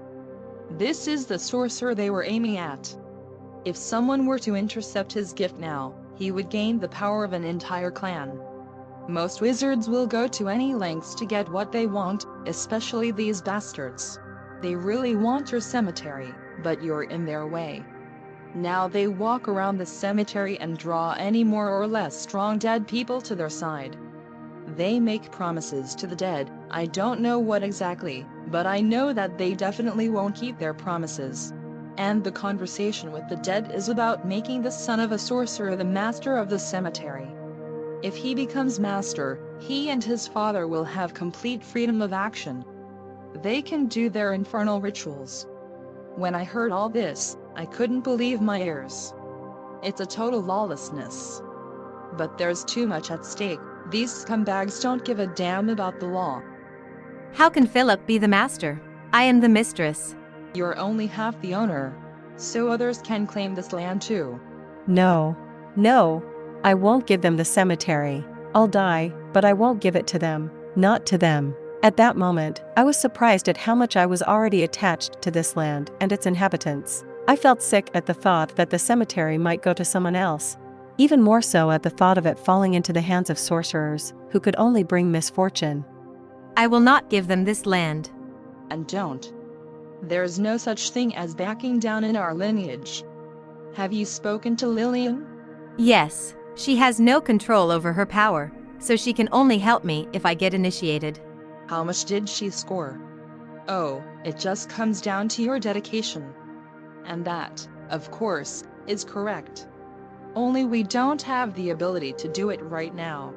This is the sorcerer they were aiming at. If someone were to intercept his gift now, he would gain the power of an entire clan. Most wizards will go to any lengths to get what they want, especially these bastards. They really want your cemetery, but you're in their way. Now they walk around the cemetery and draw any more or less strong dead people to their side. They make promises to the dead, I don't know what exactly, but I know that they definitely won't keep their promises. And the conversation with the dead is about making the son of a sorcerer the master of the cemetery. If he becomes master, he and his father will have complete freedom of action. They can do their infernal rituals. When I heard all this, I couldn't believe my ears. It's a total lawlessness. But there's too much at stake. These scumbags don't give a damn about the law.
How can Philip be the master? I am the mistress.
You're only half the owner, so others can claim this land too.
No. No. I won't give them the cemetery. I'll die, but I won't give it to them. Not to them. At that moment, I was surprised at how much I was already attached to this land and its inhabitants. I felt sick at the thought that the cemetery might go to someone else. Even more so at the thought of it falling into the hands of sorcerers, who could only bring misfortune.
I will not give them this land.
And don't. There's no such thing as backing down in our lineage. Have you spoken to Lillian?
Yes, she has no control over her power, so she can only help me if I get initiated.
How much did she score? Oh, it just comes down to your dedication. And that, of course, is correct. Only we don't have the ability to do it right now.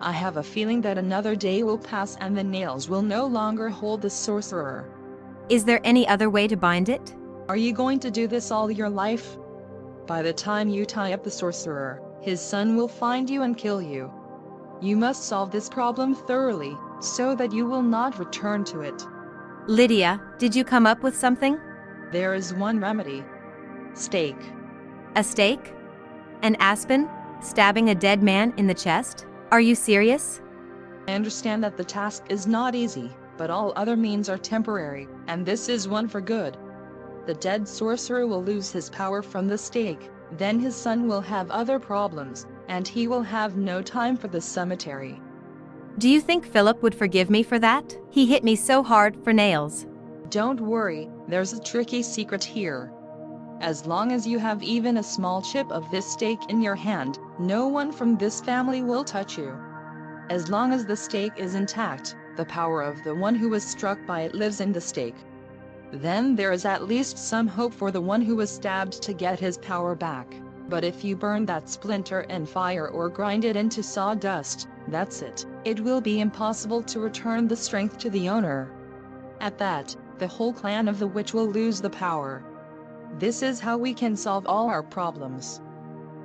I have a feeling that another day will pass and the nails will no longer hold the sorcerer.
Is there any other way to bind it?
Are you going to do this all your life? By the time you tie up the sorcerer, his son will find you and kill you. You must solve this problem thoroughly, so that you will not return to it.
Lydia, did you come up with something?
There is one remedy. Stake.
A stake? An aspen? Stabbing a dead man in the chest? Are you serious?
I understand that the task is not easy, but all other means are temporary, and this is one for good. The dead sorcerer will lose his power from the stake, then his son will have other problems, and he will have no time for the cemetery.
Do you think Philip would forgive me for that? He hit me so hard for nails.
Don't worry, there's a tricky secret here. As long as you have even a small chip of this stake in your hand, no one from this family will touch you. As long as the stake is intact, the power of the one who was struck by it lives in the stake. Then there is at least some hope for the one who was stabbed to get his power back. But if you burn that splinter in fire or grind it into sawdust, that's it. It will be impossible to return the strength to the owner. At that, the whole clan of the witch will lose the power. This is how we can solve all our problems.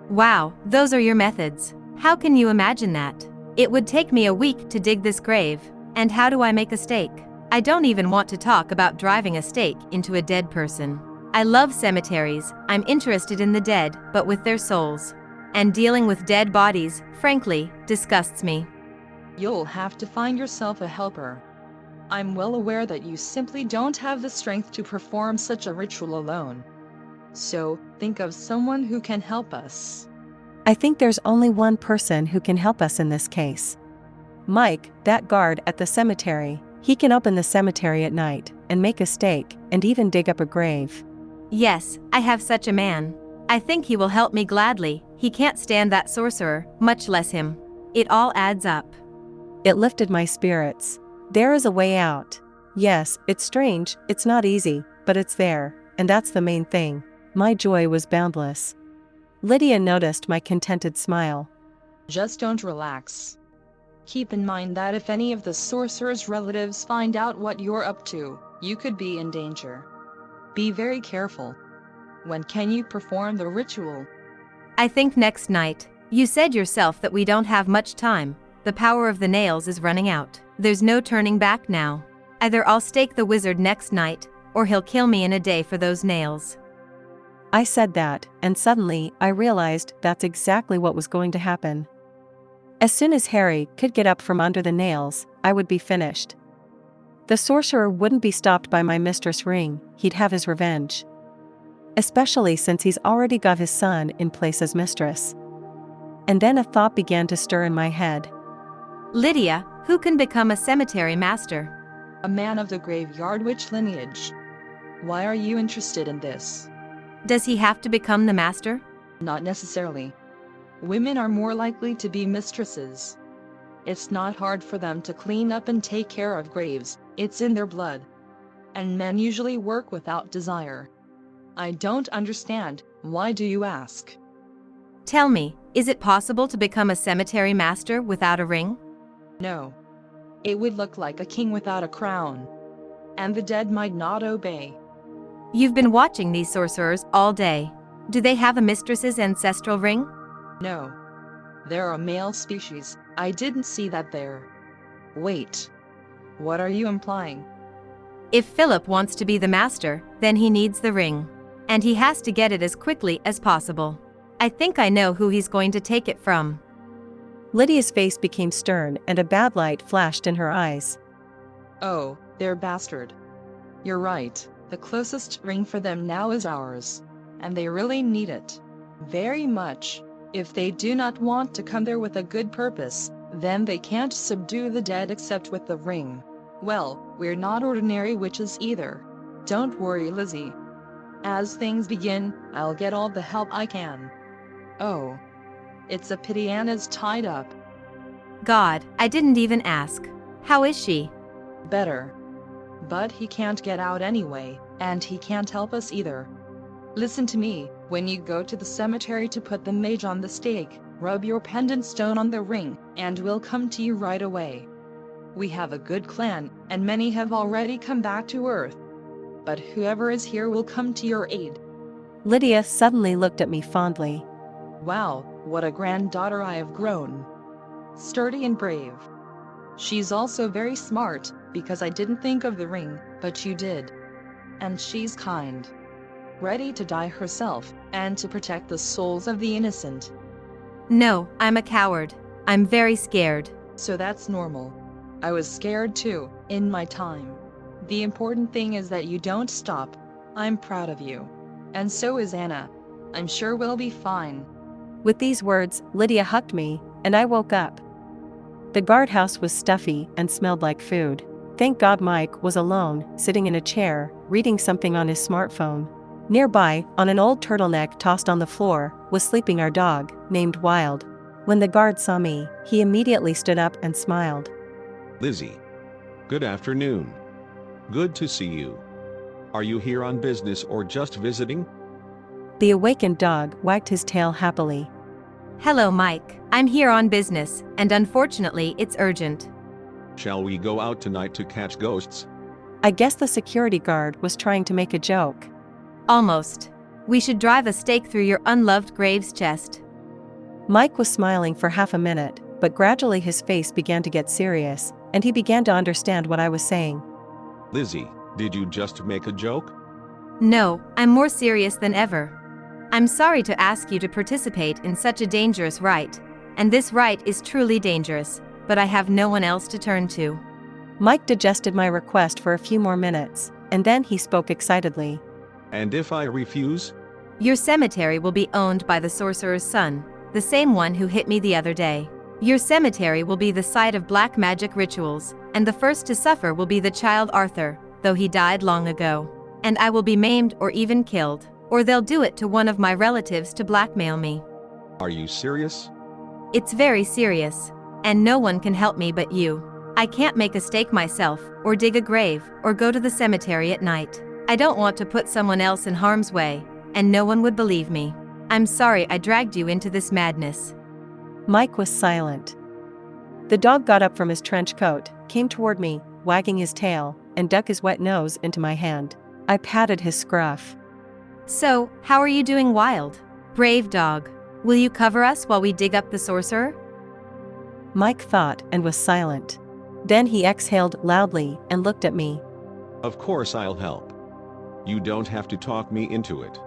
Wow, those are your methods. How can you imagine that? It would take me a week to dig this grave. And how do I make a stake? I don't even want to talk about driving a stake into a dead person. I love cemeteries, I'm interested in the dead, but with their souls. And dealing with dead bodies, frankly, disgusts me.
You'll have to find yourself a helper. I'm well aware that you simply don't have the strength to perform such a ritual alone. So, think of someone who can help us.
I think there's only one person who can help us in this case. Mike, that guard at the cemetery. He can open the cemetery at night, and make a stake, and even dig up a grave.
Yes, I have such a man. I think he will help me gladly. He can't stand that sorcerer, much less him. It all adds up.
It lifted my spirits. There is a way out. Yes, it's strange, it's not easy, but it's there, and that's the main thing. My joy was boundless. Lydia noticed my contented smile.
Just don't relax. Keep in mind that if any of the sorcerer's relatives find out what you're up to, you could be in danger. Be very careful. When can you perform the ritual?
I think next night. You said yourself that we don't have much time. The power of the nails is running out. There's no turning back now. Either I'll stake the wizard next night, or he'll kill me in a day for those nails.
I said that, and suddenly I realized that's exactly what was going to happen. As soon as Harry could get up from under the nails, I would be finished. The sorcerer wouldn't be stopped by my mistress ring, he'd have his revenge. Especially since he's already got his son in place as mistress. And then a thought began to stir in my head.
Lydia, who can become a cemetery master?
A man of the graveyard witch lineage. Why are you interested in this?
Does he have to become the master?
Not necessarily. Women are more likely to be mistresses. It's not hard for them to clean up and take care of graves, it's in their blood. And men usually work without desire. I don't understand. Why do you ask?
Tell me, is it possible to become a cemetery master without a ring?
No. It would look like a king without a crown. And the dead might not obey.
You've been watching these sorcerers all day. Do they have a mistress's ancestral ring?
No. They're a male species. I didn't see that there. Wait. What are you implying?
If Philip wants to be the master, then he needs the ring. And he has to get it as quickly as possible. I think I know who he's going to take it from.
Lydia's face became stern and a bad light flashed in her eyes.
Oh, they're bastard. You're right. The closest ring for them now is ours. And they really need it. Very much. If they do not want to come there with a good purpose, then they can't subdue the dead except with the ring. Well, we're not ordinary witches either. Don't worry, Lizzie. As things begin, I'll get all the help I can. Oh. It's a pity Anna's tied up.
God, I didn't even ask. How is she?
Better. But he can't get out anyway, and he can't help us either. Listen to me, when you go to the cemetery to put the mage on the stake, rub your pendant stone on the ring, and we'll come to you right away. We have a good clan, and many have already come back to Earth. But whoever is here will come to your aid.
Lydia suddenly looked at me fondly.
Wow, what a granddaughter I have grown. Sturdy and brave. She's also very smart, because I didn't think of the ring, but you did. And she's kind. Ready to die herself, and to protect the souls of the innocent.
No, I'm a coward. I'm very scared.
So that's normal. I was scared too, in my time. The important thing is that you don't stop. I'm proud of you. And so is Anna. I'm sure we'll be fine.
With these words, Lydia hugged me, and I woke up. The guardhouse was stuffy and smelled like food. Thank God Mike was alone, sitting in a chair, reading something on his smartphone. Nearby, on an old turtleneck tossed on the floor, was sleeping our dog, named Wild. When the guard saw me, he immediately stood up and smiled.
Lizzie. Good afternoon. Good to see you. Are you here on business or just visiting?
The awakened dog wagged his tail happily.
Hello, Mike. I'm here on business, and unfortunately, it's urgent.
Shall we go out tonight to catch ghosts?
I guess the security guard was trying to make a joke.
Almost. We should drive a stake through your unloved grave's chest.
Mike was smiling for half a minute, but gradually his face began to get serious, and he began to understand what I was saying.
Lizzie, did you just make a joke?
No, I'm more serious than ever. I'm sorry to ask you to participate in such a dangerous rite, and this rite is truly dangerous, but I have no one else to turn to.
Mike digested my request for a few more minutes, and then he spoke excitedly.
And if I refuse?
Your cemetery will be owned by the sorcerer's son, the same one who hit me the other day. Your cemetery will be the site of black magic rituals, and the first to suffer will be the child Arthur, though he died long ago. And I will be maimed or even killed, or they'll do it to one of my relatives to blackmail me.
Are you serious?
It's very serious, and no one can help me but you. I can't make a stake myself, or dig a grave, or go to the cemetery at night. I don't want to put someone else in harm's way, and no one would believe me. I'm sorry I dragged you into this madness.
Mike was silent. The dog got up from his trench coat, came toward me, wagging his tail, and dug his wet nose into my hand. I patted his scruff.
So, how are you doing, Wild? Brave dog. Will you cover us while we dig up the sorcerer?
Mike thought and was silent. Then he exhaled loudly and looked at me.
Of course I'll help. You don't have to talk me into it.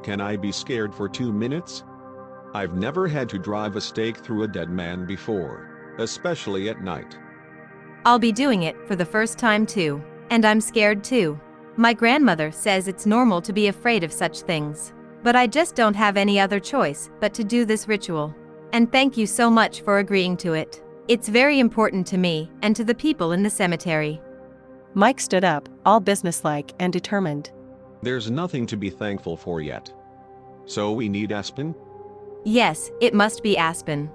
Can I be scared for 2 minutes? I've never had to drive a stake through a dead man before, especially at night.
I'll be doing it for the first time too, and I'm scared too. My grandmother says it's normal to be afraid of such things, but I just don't have any other choice but to do this ritual. And thank you so much for agreeing to it. It's very important to me and to the people in the cemetery.
Mike stood up, all businesslike and determined.
There's nothing to be thankful for yet. So we need aspen?
Yes, it must be aspen.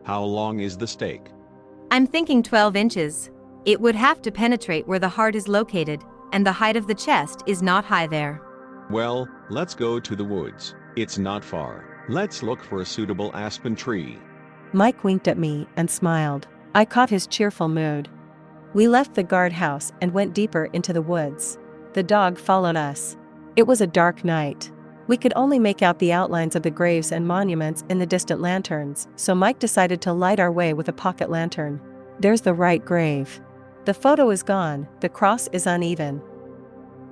How long is the stake?
I'm thinking 12 inches. It would have to penetrate where the heart is located, and the height of the chest is not high there.
Well, let's go to the woods. It's not far. Let's look for a suitable aspen tree.
Mike winked at me and smiled. I caught his cheerful mood. We left the guardhouse and went deeper into the woods. The dog followed us. It was a dark night. We could only make out the outlines of the graves and monuments in the distant lanterns, so Mike decided to light our way with a pocket lantern. There's the right grave. The photo is gone, the cross is uneven.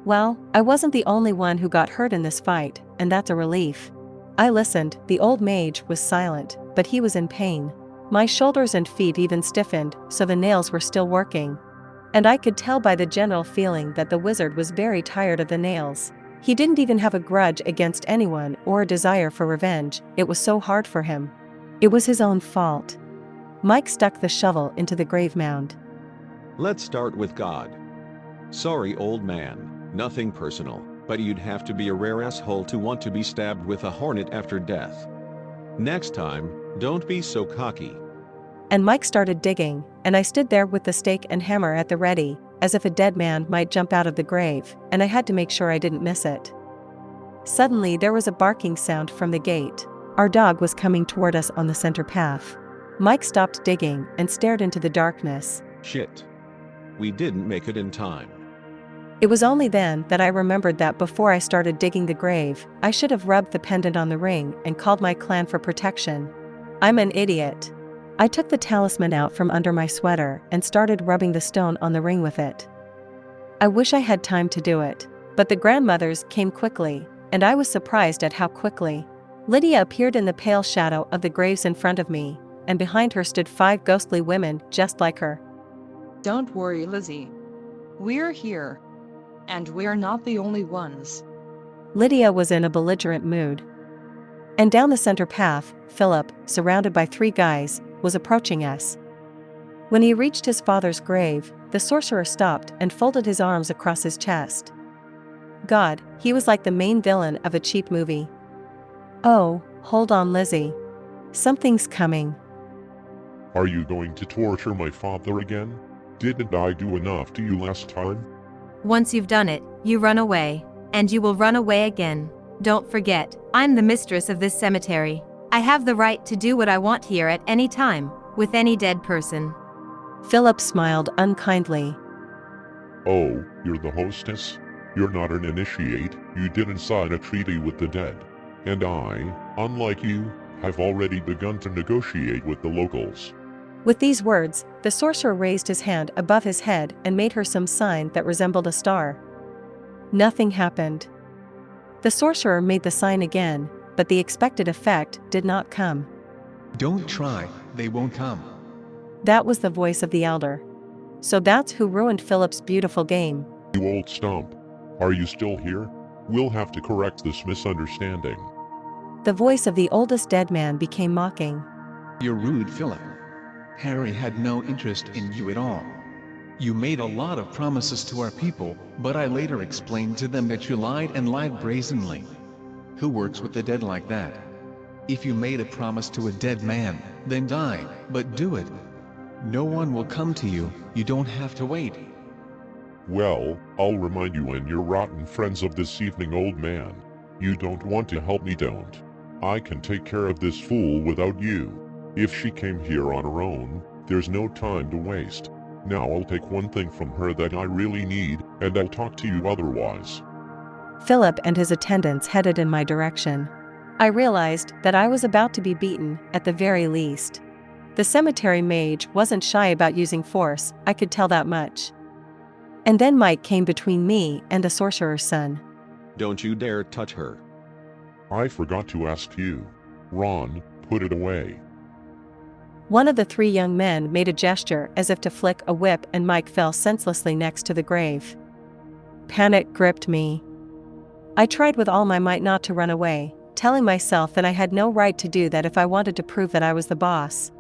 Well, I wasn't the only one who got hurt in this fight, and that's a relief. I listened, the old mage was silent, but he was in pain. My shoulders and feet even stiffened, so the nails were still working. And I could tell by the general feeling that the wizard was very tired of the nails. He didn't even have a grudge against anyone or a desire for revenge, it was so hard for him. It was his own fault. Mike stuck the shovel into the grave mound.
Let's start with God. Sorry, old man, nothing personal, but you'd have to be a rare asshole to want to be stabbed with a hornet after death. Next time, don't be so cocky.
And Mike started digging, and I stood there with the stake and hammer at the ready, as if a dead man might jump out of the grave, and I had to make sure I didn't miss it. Suddenly there was a barking sound from the gate. Our dog was coming toward us on the center path. Mike stopped digging and stared into the darkness.
Shit. We didn't make it in time.
It was only then that I remembered that before I started digging the grave, I should have rubbed the pendant on the ring and called my clan for protection. I'm an idiot. I took the talisman out from under my sweater and started rubbing the stone on the ring with it. I wish I had time to do it, but the grandmothers came quickly, and I was surprised at how quickly. Lydia appeared in the pale shadow of the graves in front of me, and behind her stood 5 ghostly women just like her.
Don't worry, Lizzie. We're here. And we're not the only ones.
Lydia was in a belligerent mood. And down the center path, Philip, surrounded by 3 guys, was approaching us. When he reached his father's grave, the sorcerer stopped and folded his arms across his chest. God, he was like the main villain of a cheap movie. Oh, hold on, Lizzie. Something's coming.
Are you going to torture my father again? Didn't I do enough to you last time?
Once you've done it, you run away. And you will run away again. Don't forget, I'm the mistress of this cemetery. I have the right to do what I want here at any time, with any dead person.
Philip smiled unkindly.
Oh, you're the hostess? You're not an initiate, you didn't sign a treaty with the dead. And I, unlike you, have already begun to negotiate with the locals.
With these words, the sorcerer raised his hand above his head and made her some sign that resembled a star. Nothing happened. The sorcerer made the sign again, but the expected effect did not come.
Don't try, they won't come.
That was the voice of the elder. So that's who ruined Philip's beautiful game.
You old stump. Are you still here? We'll have to correct this misunderstanding.
The voice of the oldest dead man became mocking.
You're rude, Philip. Harry had no interest in you at all. You made a lot of promises to our people, but I later explained to them that you lied and lied brazenly. Who works with the dead like that? If you made a promise to a dead man, then die, but do it. No one will come to you, you don't have to wait.
Well, I'll remind you and your rotten friends of this evening, old man. You don't want to help me, don't. I can take care of this fool without you. If she came here on her own, there's no time to waste. Now I'll take one thing from her that I really need, and I'll talk to you otherwise.
Philip and his attendants headed in my direction. I realized that I was about to be beaten, at the very least. The cemetery mage wasn't shy about using force, I could tell that much. And then Mike came between me and the sorcerer's son.
Don't you dare touch her.
I forgot to ask you. Ron, put it away.
One of the 3 young men made a gesture as if to flick a whip, and Mike fell senselessly next to the grave. Panic gripped me. I tried with all my might not to run away, telling myself that I had no right to do that if I wanted to prove that I was the boss.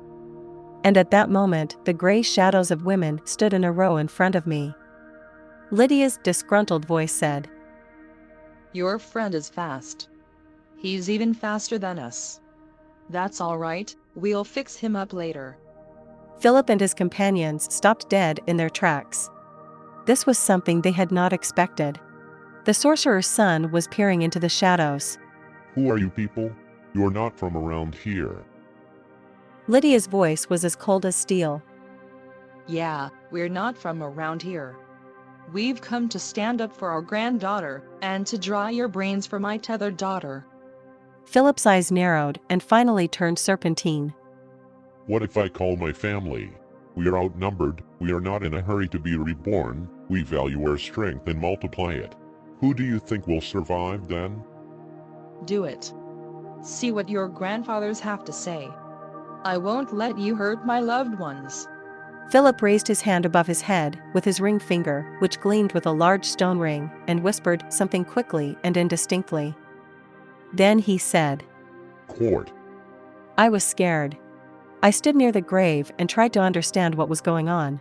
And at that moment, the gray shadows of women stood in a row in front of me. Lydia's disgruntled voice said,
Your friend is fast. He's even faster than us. That's all right, we'll fix him up later.
Philip and his companions stopped dead in their tracks. This was something they had not expected. The sorcerer's son was peering into the shadows.
Who are you people? You're not from around here.
Lydia's voice was as cold as steel.
Yeah, we're not from around here. We've come to stand up for our granddaughter, and to draw your brains for my tethered daughter.
Philip's eyes narrowed and finally turned serpentine.
What if I call my family? We are outnumbered, we are not in a hurry to be reborn, we value our strength and multiply it. Who do you think will survive then?
Do it. See what your grandfathers have to say. I won't let you hurt my loved ones.
Philip raised his hand above his head with his ring finger, which gleamed with a large stone ring, and whispered something quickly and indistinctly. Then he said,
Court.
I was scared. I stood near the grave and tried to understand what was going on.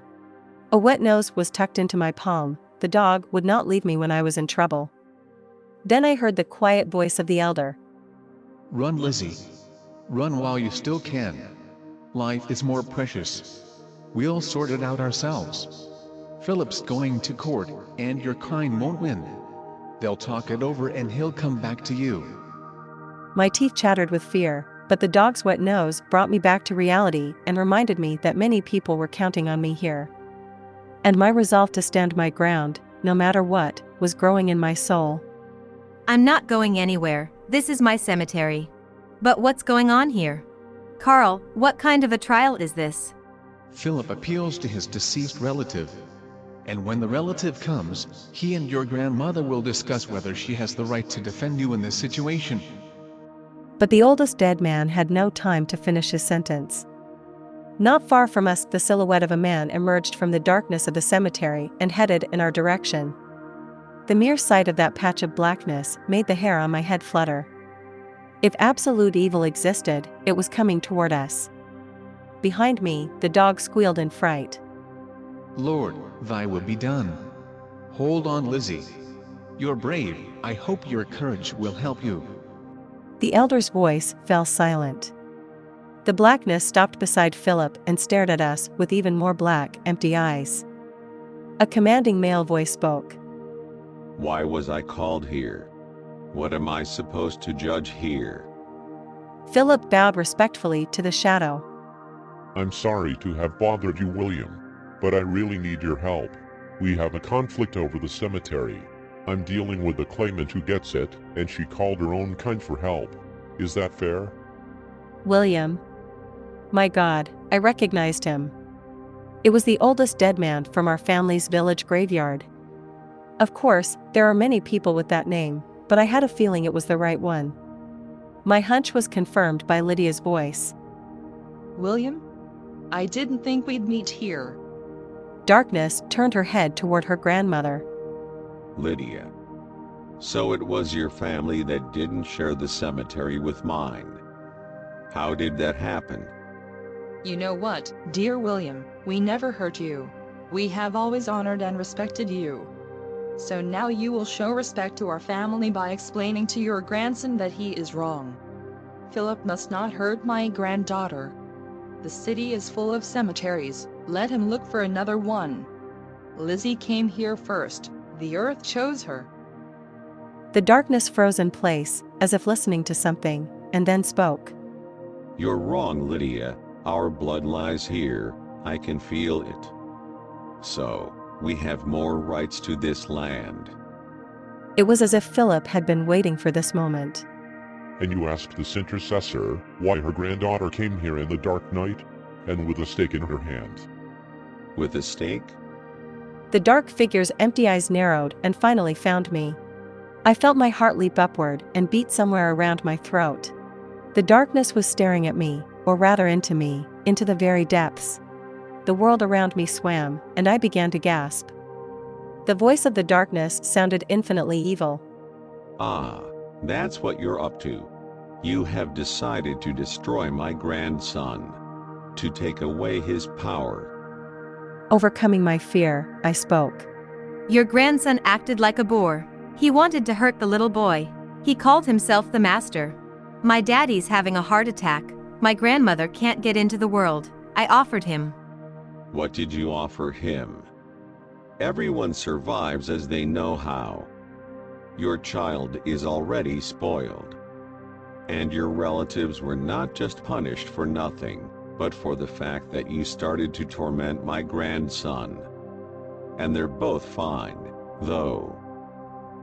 A wet nose was tucked into my palm. The dog would not leave me when I was in trouble. Then I heard the quiet voice of the elder.
Run, Lizzie. Run while you still can. Life is more precious. We'll sort it out ourselves. Philip's going to court, and your kind won't win. They'll talk it over and he'll come back to you.
My teeth chattered with fear, but the dog's wet nose brought me back to reality and reminded me that many people were counting on me here. And my resolve to stand my ground, no matter what, was growing in my soul.
I'm not going anywhere, this is my cemetery. But what's going on here? Carl, what kind of a trial is this?
Philip appeals to his deceased relative. And when the relative comes, he and your grandmother will discuss whether she has the right to defend you in this situation.
But the oldest dead man had no time to finish his sentence. Not far from us, the silhouette of a man emerged from the darkness of the cemetery and headed in our direction. The mere sight of that patch of blackness made the hair on my head flutter. If absolute evil existed, it was coming toward us. Behind me, the dog squealed in fright.
Lord, thy will be done. Hold on, Lizzie. You're brave, I hope your courage will help you.
The elder's voice fell silent. The blackness stopped beside Philip and stared at us with even more black, empty eyes. A commanding male voice spoke.
Why was I called here? What am I supposed to judge here?
Philip bowed respectfully to the shadow.
I'm sorry to have bothered you, William, but I really need your help. We have a conflict over the cemetery. I'm dealing with a claimant who gets it, and she called her own kind for help. Is that fair?
William. My God, I recognized him. It was the oldest dead man from our family's village graveyard. Of course, there are many people with that name, but I had a feeling it was the right one. My hunch was confirmed by Lydia's voice.
William? I didn't think we'd meet here.
Darkness turned her head toward her grandmother.
Lydia. So it was your family that didn't share the cemetery with mine. How did that happen?
You know what, dear William, we never hurt you. We have always honored and respected you. So now you will show respect to our family by explaining to your grandson that he is wrong. Philip must not hurt my granddaughter. The city is full of cemeteries, let him look for another one. Lizzie came here first, the earth chose her.
The darkness froze in place, as if listening to something, and then spoke.
You're wrong, Lydia. Our blood lies here, I can feel it. So, we have more rights to this land.
It was as if Philip had been waiting for this moment.
And you asked this intercessor why her granddaughter came here in the dark night, and with a stake in her hand.
With a stake?
The dark figure's empty eyes narrowed and finally found me. I felt my heart leap upward and beat somewhere around my throat. The darkness was staring at me, or rather into me, into the very depths. The world around me swam, and I began to gasp. The voice of the darkness sounded infinitely evil.
Ah, that's what you're up to. You have decided to destroy my grandson, to take away his power.
Overcoming my fear, I spoke.
Your grandson acted like a boor. He wanted to hurt the little boy. He called himself the master. My daddy's having a heart attack. My grandmother can't get into the world. I offered him.
What did you offer him? Everyone survives as they know how. Your child is already spoiled. And your relatives were not just punished for nothing, but for the fact that you started to torment my grandson. And they're both fine, though.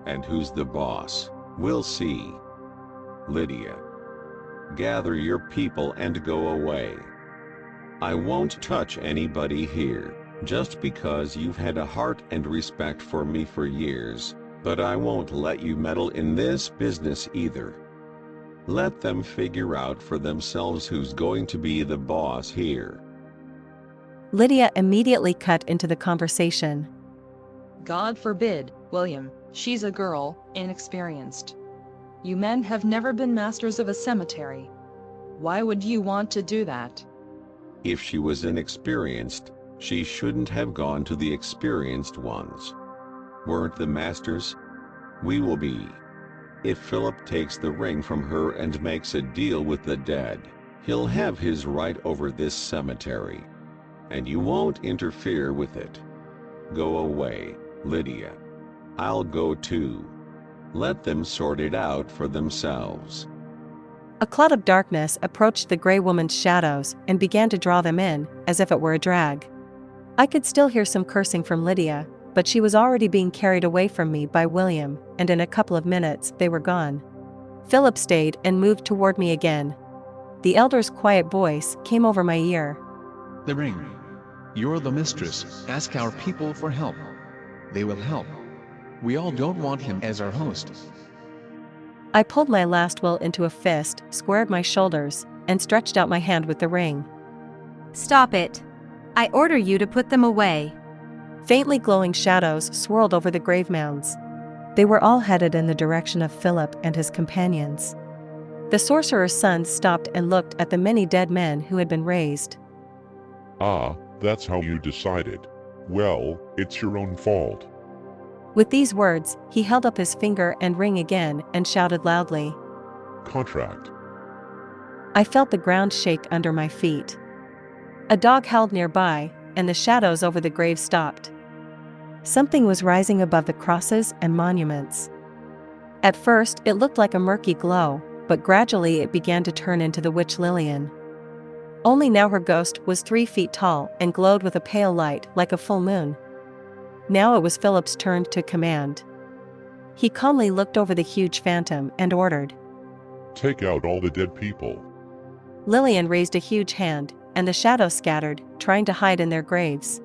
And who's the boss? We'll see. Lydia. Gather your people and go away. I won't touch anybody here, just because you've had a heart and respect for me for years, but I won't let you meddle in this business either. Let them figure out for themselves who's going to be the boss here.
Lydia immediately cut into the conversation.
God forbid, William, she's a girl, inexperienced. You men have never been masters of a cemetery. Why would you want to do that?
If she was inexperienced, she shouldn't have gone to the experienced ones. Weren't the masters? We will be. If Philip takes the ring from her and makes a deal with the dead, he'll have his right over this cemetery. And you won't interfere with it. Go away, Lydia. I'll go too. Let them sort it out for themselves.
A cloud of darkness approached the gray woman's shadows and began to draw them in, as if it were a drag. I could still hear some cursing from Lydia, but she was already being carried away from me by William, and in a couple of minutes they were gone. Philip stayed and moved toward me again. The elder's quiet voice came over my ear.
The ring. You're the mistress. Ask our people for help. They will help. We all don't want him as our host.
I pulled my last will into a fist, squared my shoulders, and stretched out my hand with the ring.
Stop it. I order you to put them away.
Faintly glowing shadows swirled over the grave mounds. They were all headed in the direction of Philip and his companions. The sorcerer's sons stopped and looked at the many dead men who had been raised.
Ah, that's how you decided. Well, it's your own fault.
With these words, he held up his finger and ring again and shouted loudly.
Contract.
I felt the ground shake under my feet. A dog howled nearby, and the shadows over the grave stopped. Something was rising above the crosses and monuments. At first, it looked like a murky glow, but gradually it began to turn into the witch Lillian. Only now her ghost was 3 feet tall and glowed with a pale light like a full moon. Now it was Philip's turn to command. He calmly looked over the huge phantom and ordered.
Take out all the dead people.
Lillian raised a huge hand, and the shadows scattered, trying to hide in their graves.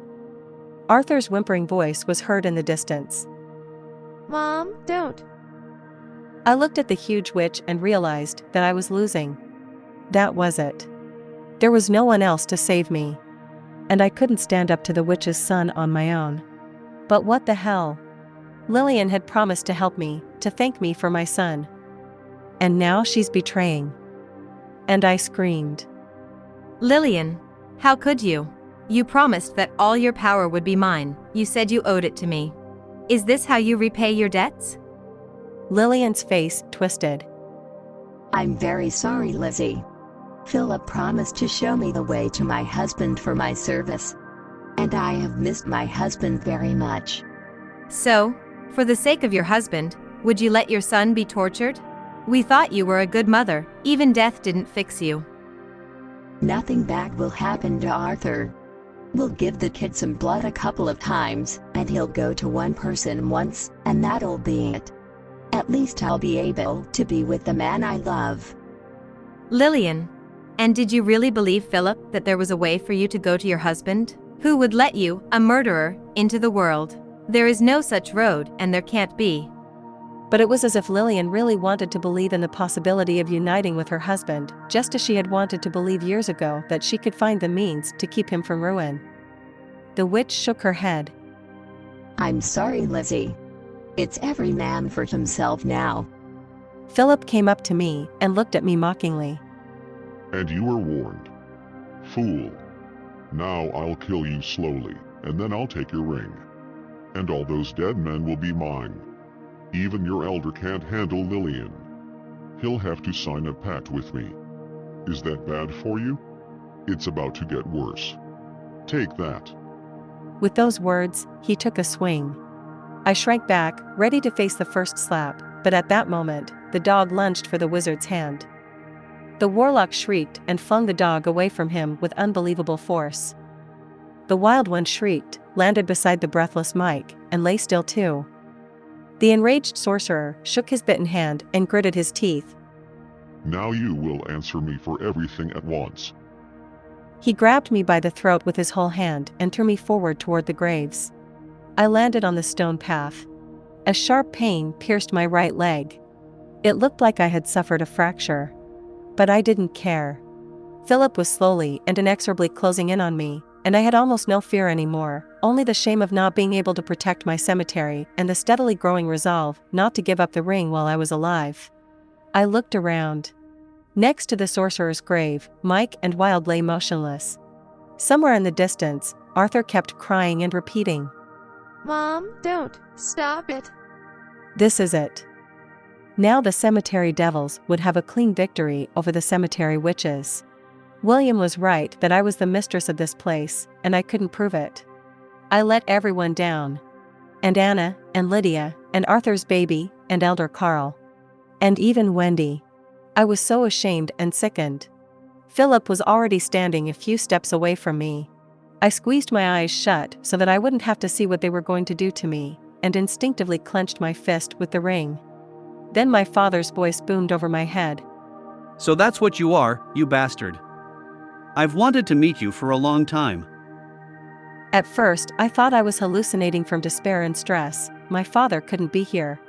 Arthur's whimpering voice was heard in the distance.
Mom, don't.
I looked at the huge witch and realized that I was losing. That was it. There was no one else to save me. And I couldn't stand up to the witch's son on my own. But what the hell? Lillian had promised to help me, to thank me for my son. And now she's betraying. And I screamed.
Lillian, how could you? You promised that all your power would be mine. You said you owed it to me. Is this how you repay your debts?
Lillian's face twisted.
I'm very sorry, Lizzie. Philip promised to show me the way to my husband for my service. And I have missed my husband very much.
So, for the sake of your husband, would you let your son be tortured? We thought you were a good mother, even death didn't fix you.
Nothing bad will happen to Arthur. We'll give the kid some blood a couple of times, and he'll go to one person once, and that'll be it. At least I'll be able to be with the man I love.
Lillian, and did you really believe, Philip, that there was a way for you to go to your husband? Who would let you, a murderer, into the world? There is no such road, and there can't be.
But it was as if Lillian really wanted to believe in the possibility of uniting with her husband, just as she had wanted to believe years ago that she could find the means to keep him from ruin. The witch shook her head.
I'm sorry, Lizzie. It's every man for himself now.
Philip came up to me and looked at me mockingly.
And you were warned. Fool. Now I'll kill you slowly, and then I'll take your ring. And all those dead men will be mine. Even your elder can't handle Lillian. He'll have to sign a pact with me. Is that bad for you? It's about to get worse. Take that.
With those words, he took a swing. I shrank back, ready to face the first slap, but at that moment, the dog lunged for the wizard's hand. The warlock shrieked and flung the dog away from him with unbelievable force. The wild one shrieked, landed beside the breathless Mike, and lay still too. The enraged sorcerer shook his bitten hand and gritted his teeth.
Now you will answer me for everything at once.
He grabbed me by the throat with his whole hand and threw me forward toward the graves. I landed on the stone path. A sharp pain pierced my right leg. It looked like I had suffered a fracture. But I didn't care. Philip was slowly and inexorably closing in on me, and I had almost no fear anymore, only the shame of not being able to protect my cemetery and the steadily growing resolve not to give up the ring while I was alive. I looked around. Next to the sorcerer's grave, Mike and Wild lay motionless. Somewhere in the distance, Arthur kept crying and repeating,
Mom, don't. Stop it.
"This is it." Now the cemetery devils would have a clean victory over the cemetery witches. William was right that I was the mistress of this place, and I couldn't prove it. I let everyone down. And Anna, and Lydia, and Arthur's baby, and Elder Carl. And even Wendy. I was so ashamed and sickened. Philip was already standing a few steps away from me. I squeezed my eyes shut so that I wouldn't have to see what they were going to do to me, and instinctively clenched my fist with the ring. Then my father's voice boomed over my head.
So that's what you are, you bastard. I've wanted to meet you for a long time.
At first, I thought I was hallucinating from despair and stress. My father couldn't be here.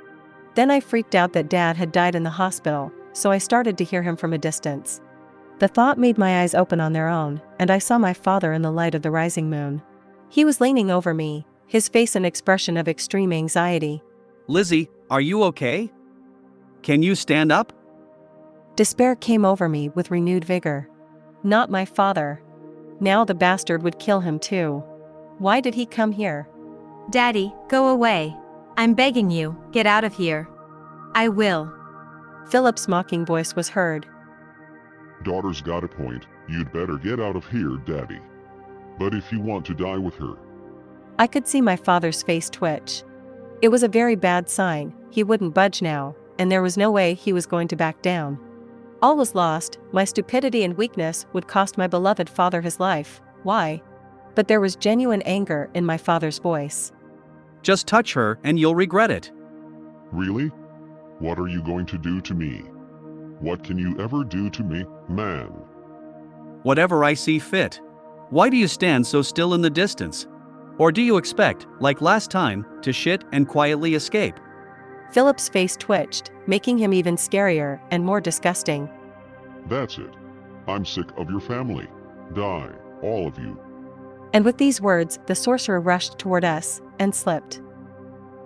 Then I freaked out that Dad had died in the hospital, so I started to hear him from a distance. The thought made my eyes open on their own, and I saw my father in the light of the rising moon. He was leaning over me, his face an expression of extreme anxiety.
Lizzie, are you okay? Can you stand up?
Despair came over me with renewed vigor. Not my father. Now the bastard would kill him too. Why did he come here?
Daddy, go away. I'm begging you, get out of here. I will.
Philip's mocking voice was heard.
Daughter's got a point, you'd better get out of here, Daddy. But if you want to die with her.
I could see my father's face twitch. It was a very bad sign, he wouldn't budge now, and there was no way he was going to back down. All was lost, my stupidity and weakness would cost my beloved father his life. Why? But there was genuine anger in my father's voice.
Just touch her and you'll regret it.
Really? What are you going to do to me? What can you ever do to me, man?
Whatever I see fit. Why do you stand so still in the distance? Or do you expect, like last time, to shit and quietly escape?
Philip's face twitched, making him even scarier and more disgusting.
That's it. I'm sick of your family. Die, all of you.
And with these words, the sorcerer rushed toward us, and slipped.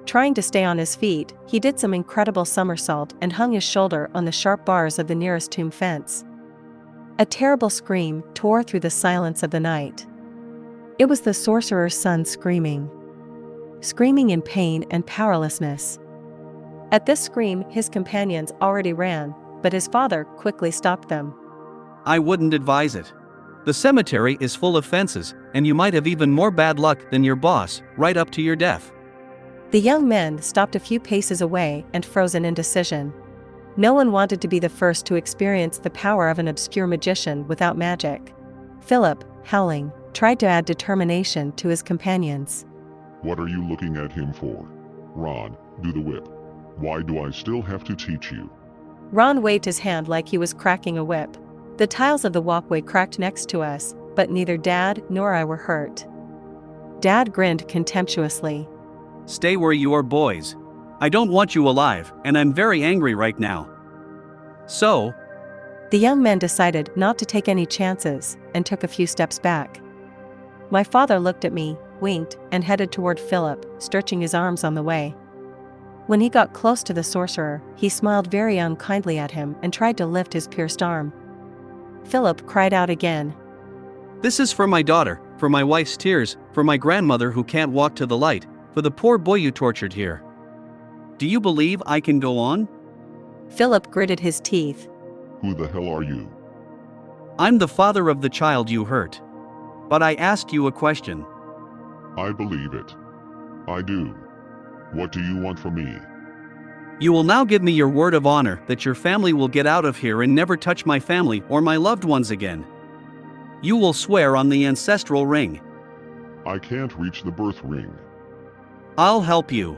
Trying to stay on his feet, he did some incredible somersault and hung his shoulder on the sharp bars of the nearest tomb fence. A terrible scream tore through the silence of the night. It was the sorcerer's son screaming. Screaming in pain and powerlessness. At this scream, his companions already ran, but his father quickly stopped them.
I wouldn't advise it. The cemetery is full of fences, and you might have even more bad luck than your boss, right up to your death.
The young men stopped a few paces away and froze in indecision. No one wanted to be the first to experience the power of an obscure magician without magic. Philip, howling, tried to add determination to his companions.
What are you looking at him for? Ron, do the whip. Why do I still have to teach you?
Ron waved his hand like he was cracking a whip. The tiles of the walkway cracked next to us, but neither Dad nor I were hurt. Dad grinned contemptuously.
Stay where you are, boys. I don't want you alive, and I'm very angry right now. So?
The young men decided not to take any chances, and took a few steps back. My father looked at me, winked, and headed toward Philip, stretching his arms on the way. When he got close to the sorcerer, he smiled very unkindly at him and tried to lift his pierced arm. Philip cried out again.
This is for my daughter, for my wife's tears, for my grandmother who can't walk to the light, for the poor boy you tortured here. Do you believe I can go on?
Philip gritted his teeth.
Who the hell are you?
I'm the father of the child you hurt. But I asked you a question.
I believe it. I do. What do you want from me?
You will now give me your word of honor that your family will get out of here and never touch my family or my loved ones again. You will swear on the ancestral ring.
I can't reach the birth ring.
I'll help you.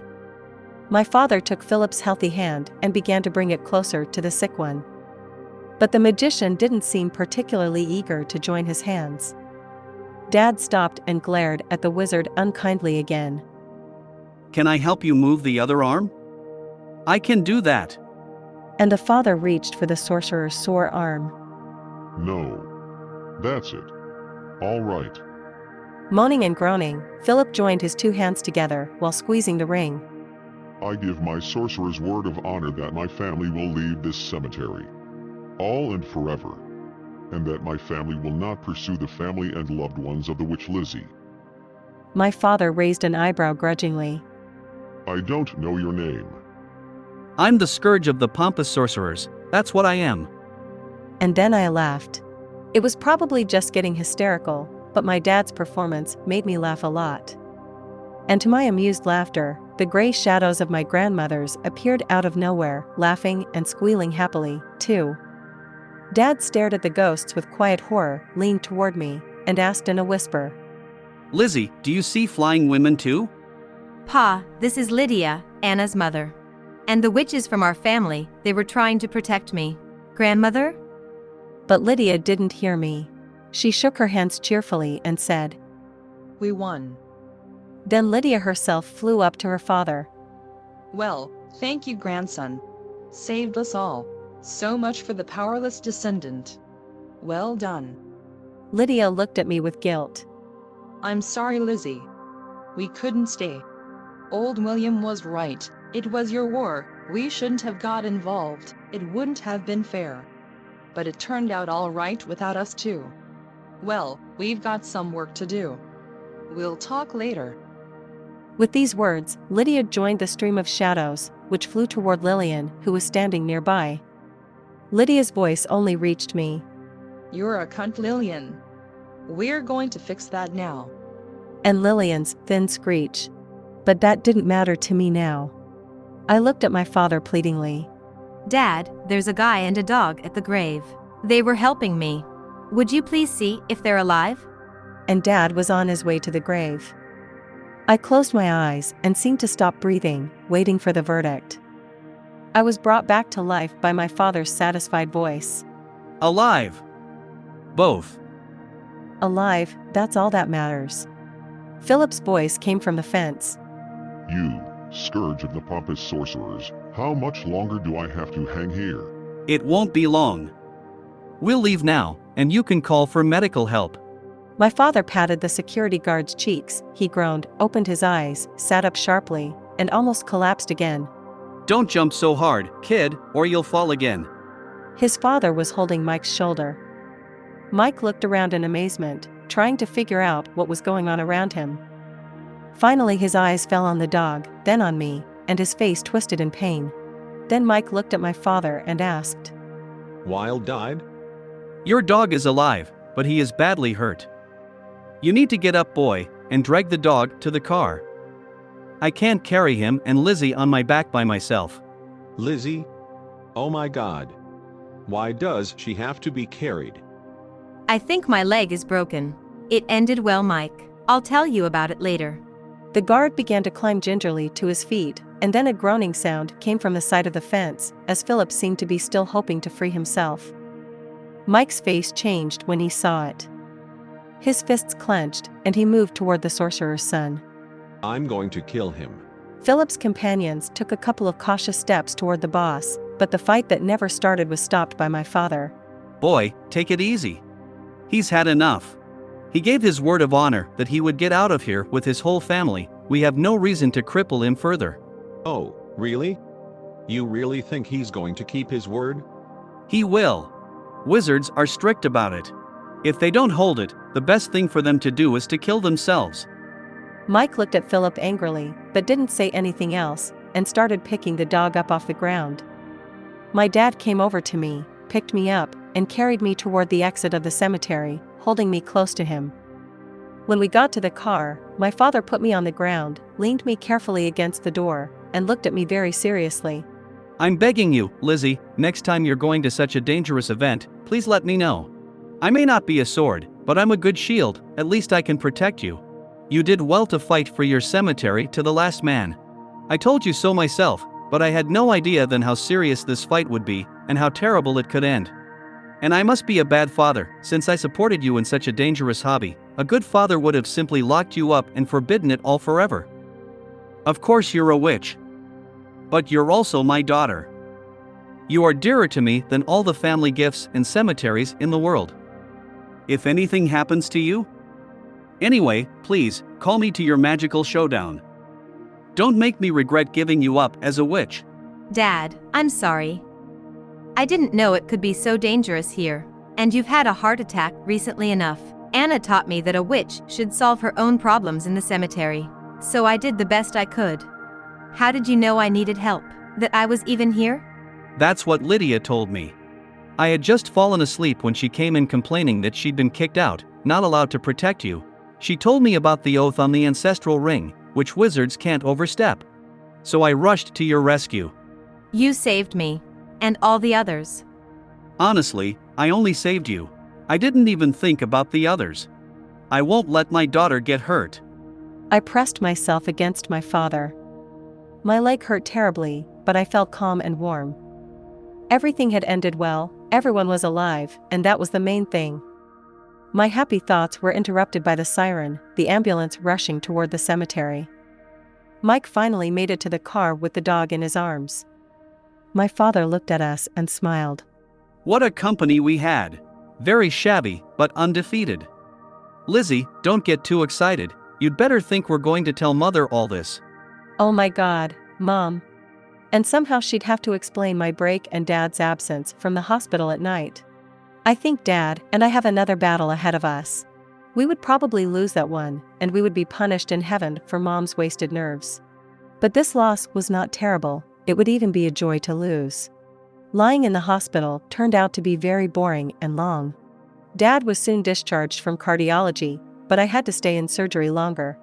My father took Philip's healthy hand and began to bring it closer to the sick one. But the magician didn't seem particularly eager to join his hands. Dad stopped and glared at the wizard unkindly again.
Can I help you move the other arm? I can do that.
And the father reached for the sorcerer's sore arm.
No. That's it. All right.
Moaning and groaning, Philip joined his two hands together while squeezing the ring.
I give my sorcerer's word of honor that my family will leave this cemetery, all and forever, and that my family will not pursue the family and loved ones of the witch Lizzie.
My father raised an eyebrow grudgingly.
I don't know your name.
I'm the scourge of the pompous sorcerers, that's what I am.
And then I laughed. It was probably just getting hysterical, but my dad's performance made me laugh a lot. And to my amused laughter, the gray shadows of my grandmothers appeared out of nowhere, laughing and squealing happily, too. Dad stared at the ghosts with quiet horror, leaned toward me, and asked in a whisper,
Lizzie, do you see flying women too?
Pa, this is Lydia, Anna's mother. And the witches from our family, they were trying to protect me. Grandmother?
But Lydia didn't hear me. She shook her hands cheerfully and said,
We won.
Then Lydia herself flew up to her father.
Well, thank you, grandson. Saved us all. So much for the powerless descendant. Well done.
Lydia looked at me with guilt.
I'm sorry, Lizzie. We couldn't stay. Old William was right. It was your war. We shouldn't have got involved. It wouldn't have been fair. But it turned out all right without us too. Well, we've got some work to do. We'll talk later.
With these words, Lydia joined the stream of shadows, which flew toward Lillian, who was standing nearby. Lydia's voice only reached me.
You're a cunt, Lillian. We're going to fix that now.
And Lillian's thin screech. But that didn't matter to me now. I looked at my father pleadingly.
Dad, there's a guy and a dog at the grave. They were helping me. Would you please see if they're alive?
And Dad was on his way to the grave. I closed my eyes and seemed to stop breathing, waiting for the verdict. I was brought back to life by my father's satisfied voice.
Alive. Both.
Alive, that's all that matters. Philip's voice came from the fence.
You, scourge of the pompous sorcerers, how much longer do I have to hang here?
It won't be long. We'll leave now, and you can call for medical help.
My father patted the security guard's cheeks. He groaned, opened his eyes, sat up sharply, and almost collapsed again.
Don't jump so hard, kid, or you'll fall again.
His father was holding Mike's shoulder. Mike looked around in amazement, trying to figure out what was going on around him. Finally his eyes fell on the dog, then on me, and his face twisted in pain. Then Mike looked at my father and asked,
Wild died?
Your dog is alive, but he is badly hurt. You need to get up, boy, and drag the dog to the car. I can't carry him and Lizzie on my back by myself.
Lizzie? Oh my God. Why does she have to be carried?
I think my leg is broken. It ended well, Mike. I'll tell you about it later.
The guard began to climb gingerly to his feet, and then a groaning sound came from the side of the fence, as Philip seemed to be still hoping to free himself. Mike's face changed when he saw it. His fists clenched, and he moved toward the sorcerer's son.
I'm going to kill him.
Philip's companions took a couple of cautious steps toward the boss, but the fight that never started was stopped by my father.
Boy, take it easy. He's had enough. He gave his word of honor that he would get out of here with his whole family. We have no reason to cripple him further.
Oh, really? You really think he's going to keep his word?
He will. Wizards are strict about it. If they don't hold it, the best thing for them to do is to kill themselves.
Mike looked at Philip angrily, but didn't say anything else, and started picking the dog up off the ground. My dad came over to me, picked me up, and carried me toward the exit of the cemetery, holding me close to him. When we got to the car, My father put me on the ground, leaned me carefully against the door, and looked at me very seriously.
I'm begging you, Lizzie, next time you're going to such a dangerous event, please let me know. I may not be a sword, but I'm a good shield, at least I can protect you. You did well to fight for your cemetery to the last man. I told you so myself, but I had no idea then how serious this fight would be, and how terrible it could end. And I must be a bad father, since I supported you in such a dangerous hobby. A good father would have simply locked you up and forbidden it all forever. Of course you're a witch. But you're also my daughter. You are dearer to me than all the family gifts and cemeteries in the world. If anything happens to you? Anyway, please, call me to your magical showdown. Don't make me regret giving you up as a witch.
Dad, I'm sorry. I didn't know it could be so dangerous here. And you've had a heart attack recently enough. Anna taught me that a witch should solve her own problems in the cemetery. So I did the best I could. How did you know I needed help? That I was even here?
That's what Lydia told me. I had just fallen asleep when she came in complaining that she'd been kicked out, not allowed to protect you. She told me about the oath on the ancestral ring, which wizards can't overstep. So I rushed to your rescue.
You saved me. And all the others.
Honestly, I only saved you. I didn't even think about the others. I won't let my daughter get hurt.
I pressed myself against my father. My leg hurt terribly, but I felt calm and warm. Everything had ended well, everyone was alive, and that was the main thing. My happy thoughts were interrupted by the siren, the ambulance rushing toward the cemetery. Mike finally made it to the car with the dog in his arms. My father looked at us and smiled.
What a company we had. Very shabby, but undefeated. Lizzie, don't get too excited. You'd better think we're going to tell Mother all this.
Oh my God, Mom. And somehow she'd have to explain my break and Dad's absence from the hospital at night. I think Dad and I have another battle ahead of us. We would probably lose that one, and we would be punished in heaven for Mom's wasted nerves. But this loss was not terrible. It would even be a joy to lose. Lying in the hospital turned out to be very boring and long. Dad was soon discharged from cardiology, but I had to stay in surgery longer.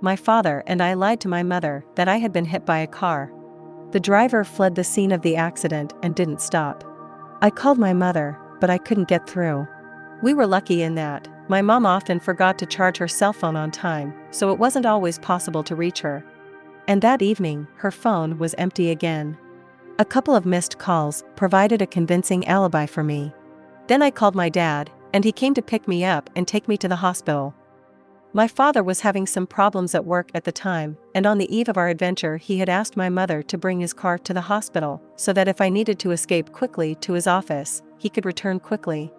My father and I lied to my mother that I had been hit by a car. The driver fled the scene of the accident and didn't stop. I called my mother, but I couldn't get through. We were lucky in that my mom often forgot to charge her cell phone on time, so it wasn't always possible to reach her. And that evening, her phone was empty again. A couple of missed calls provided a convincing alibi for me. Then I called my dad, and he came to pick me up and take me to the hospital. My father was having some problems at work at the time, and on the eve of our adventure he had asked my mother to bring his car to the hospital, so that if I needed to escape quickly to his office, he could return quickly.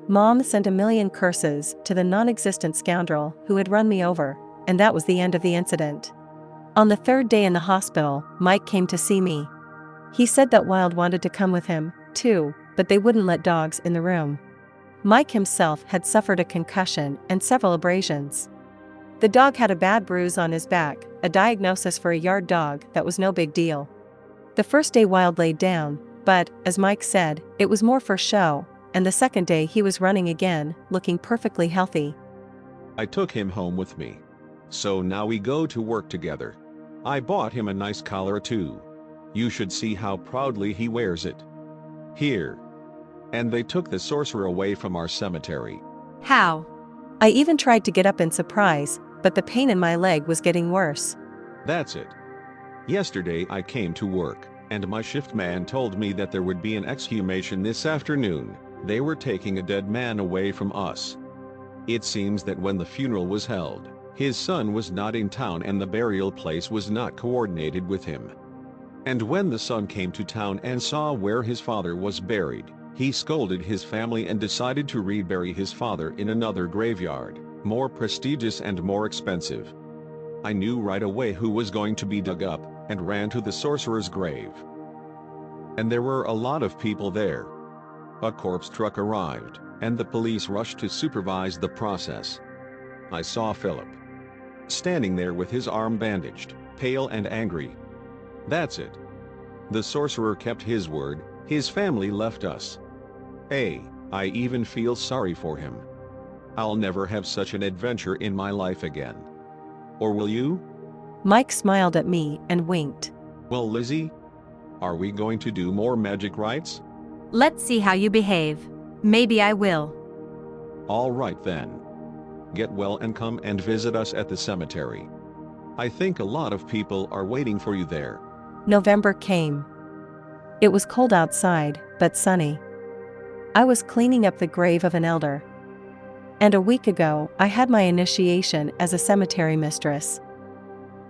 Mom sent a million curses to the non-existent scoundrel who had run me over, and that was the end of the incident. On the third day in the hospital, Mike came to see me. He said that Wild wanted to come with him, too, but they wouldn't let dogs in the room. Mike himself had suffered a concussion and several abrasions. The dog had a bad bruise on his back, a diagnosis for a yard dog that was no big deal. The first day Wild laid down, but, as Mike said, it was more for show, and the second day he was running again, looking perfectly healthy.
I took him home with me. So now we go to work together. I bought him a nice collar too. You should see how proudly he wears it. Here. And they took the sorcerer away from our cemetery.
How?
I even tried to get up in surprise, but the pain in my leg was getting worse.
That's it. Yesterday I came to work, and my shift man told me that there would be an exhumation this afternoon. They were taking a dead man away from us. It seems that when the funeral was held, his son was not in town and the burial place was not coordinated with him. And when the son came to town and saw where his father was buried, he scolded his family and decided to rebury his father in another graveyard, more prestigious and more expensive. I knew right away who was going to be dug up, and ran to the sorcerer's grave. And there were a lot of people there. A corpse truck arrived, and the police rushed to supervise the process. I saw Philip standing there with his arm bandaged, pale and angry. That's it. The sorcerer kept his word, his family left us. I even feel sorry for him. I'll never have such an adventure in my life again. Or will you?
Mike smiled at me and winked.
Well, Lizzie, are we going to do more magic rites?
Let's see how you behave. Maybe I will.
All right then. Get well and come and visit us at the cemetery. I think a lot of people are waiting for you there.
November came. It was cold outside, but sunny. I was cleaning up the grave of an elder. And a week ago, I had my initiation as a cemetery mistress.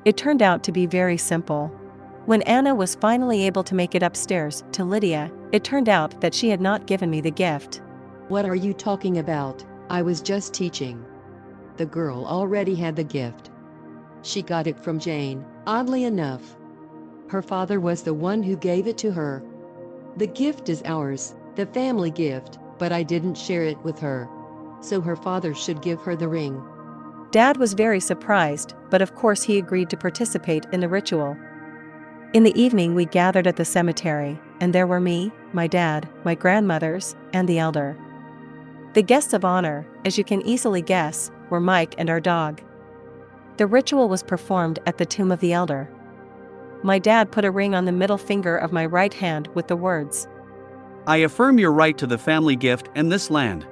It turned out to be very simple. When Anna was finally able to make it upstairs to Lydia, it turned out that she had not given me the gift.
What are you talking about? I was just teaching. The girl already had the gift. She got it from Jane, oddly enough. Her father was the one who gave it to her. The gift is ours, the family gift, but I didn't share it with her. So her father should give her the ring.
Dad was very surprised, but of course he agreed to participate in the ritual. In the evening we gathered at the cemetery, and there were me, my dad, my grandmothers, and the elder. The guests of honor, as you can easily guess, were Mike and our dog. The ritual was performed at the tomb of the elder. My dad put a ring on the middle finger of my right hand with the words,
I affirm your right to the family gift and this land.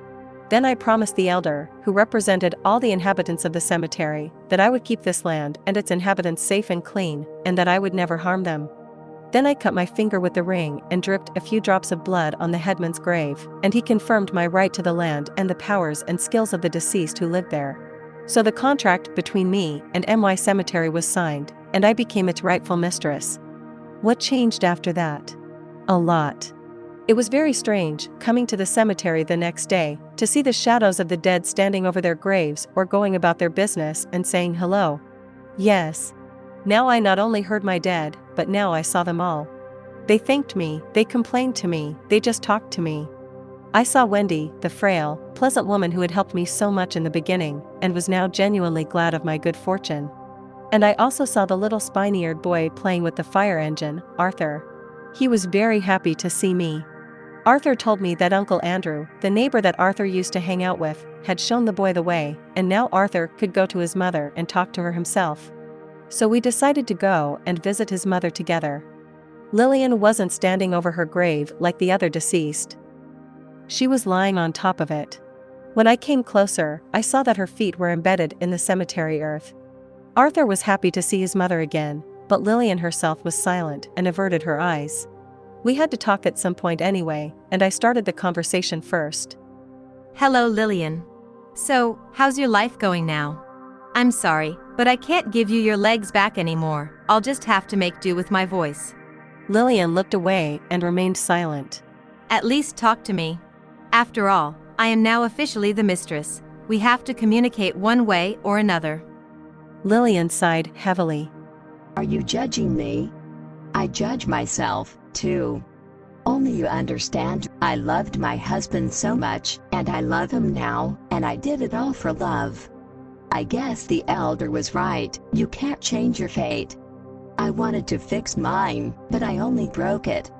Then I promised the elder, who represented all the inhabitants of the cemetery, that I would keep this land and its inhabitants safe and clean, and that I would never harm them. Then I cut my finger with the ring and dripped a few drops of blood on the headman's grave, and he confirmed my right to the land and the powers and skills of the deceased who lived there. So the contract between me and MY Cemetery was signed, and I became its rightful mistress. What changed after that? A lot. It was very strange, coming to the cemetery the next day, to see the shadows of the dead standing over their graves or going about their business and saying hello. Yes. Now I not only heard my dead, but now I saw them all. They thanked me, they complained to me, they just talked to me. I saw Wendy, the frail, pleasant woman who had helped me so much in the beginning, and was now genuinely glad of my good fortune. And I also saw the little spiny-eared boy playing with the fire engine, Arthur. He was very happy to see me. Arthur told me that Uncle Andrew, the neighbor that Arthur used to hang out with, had shown the boy the way, and now Arthur could go to his mother and talk to her himself. So we decided to go and visit his mother together. Lillian wasn't standing over her grave like the other deceased. She was lying on top of it. When I came closer, I saw that her feet were embedded in the cemetery earth. Arthur was happy to see his mother again, but Lillian herself was silent and averted her eyes. We had to talk at some point anyway, and I started the conversation first.
Hello, Lillian. So, how's your life going now? I'm sorry, but I can't give you your legs back anymore. I'll just have to make do with my voice.
Lillian looked away and remained silent.
At least talk to me. After all, I am now officially the mistress. We have to communicate one way or another.
Lillian sighed heavily.
Are you judging me? I judge myself, too. Only you understand, I loved my husband so much, and I love him now, and I did it all for love. I guess the elder was right, you can't change your fate. I wanted to fix mine, but I only broke it.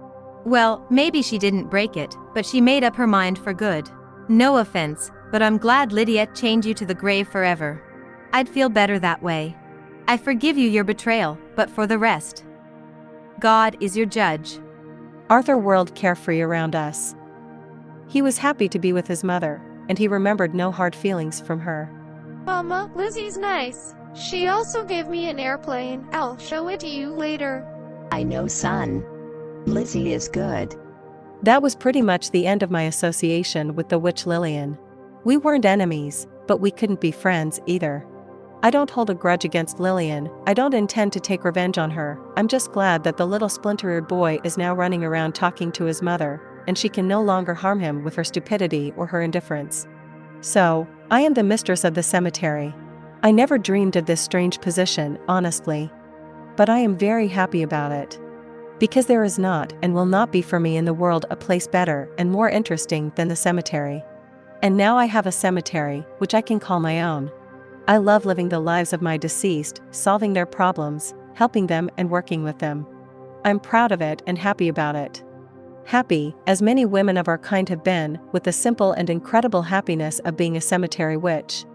Well, maybe she didn't break it, but she made up her mind for good. No offense, but I'm glad Lydia chained you to the grave forever. I'd feel better that way. I forgive you your betrayal, but for the rest, God is your judge.
Arthur whirled carefree around us. He was happy to be with his mother, and he remembered no hard feelings from her.
Mama, Lizzie's nice. She also gave me an airplane. I'll show it to you later.
I know, son. Lizzie is good.
That was pretty much the end of my association with the witch Lillian. We weren't enemies, but we couldn't be friends either. I don't hold a grudge against Lillian, I don't intend to take revenge on her, I'm just glad that the little splinter-eared boy is now running around talking to his mother, and she can no longer harm him with her stupidity or her indifference. So, I am the mistress of the cemetery. I never dreamed of this strange position, honestly. But I am very happy about it. Because there is not and will not be for me in the world a place better and more interesting than the cemetery. And now I have a cemetery, which I can call my own. I love living the lives of my deceased, solving their problems, helping them and working with them. I'm proud of it and happy about it. Happy, as many women of our kind have been, with the simple and incredible happiness of being a cemetery witch.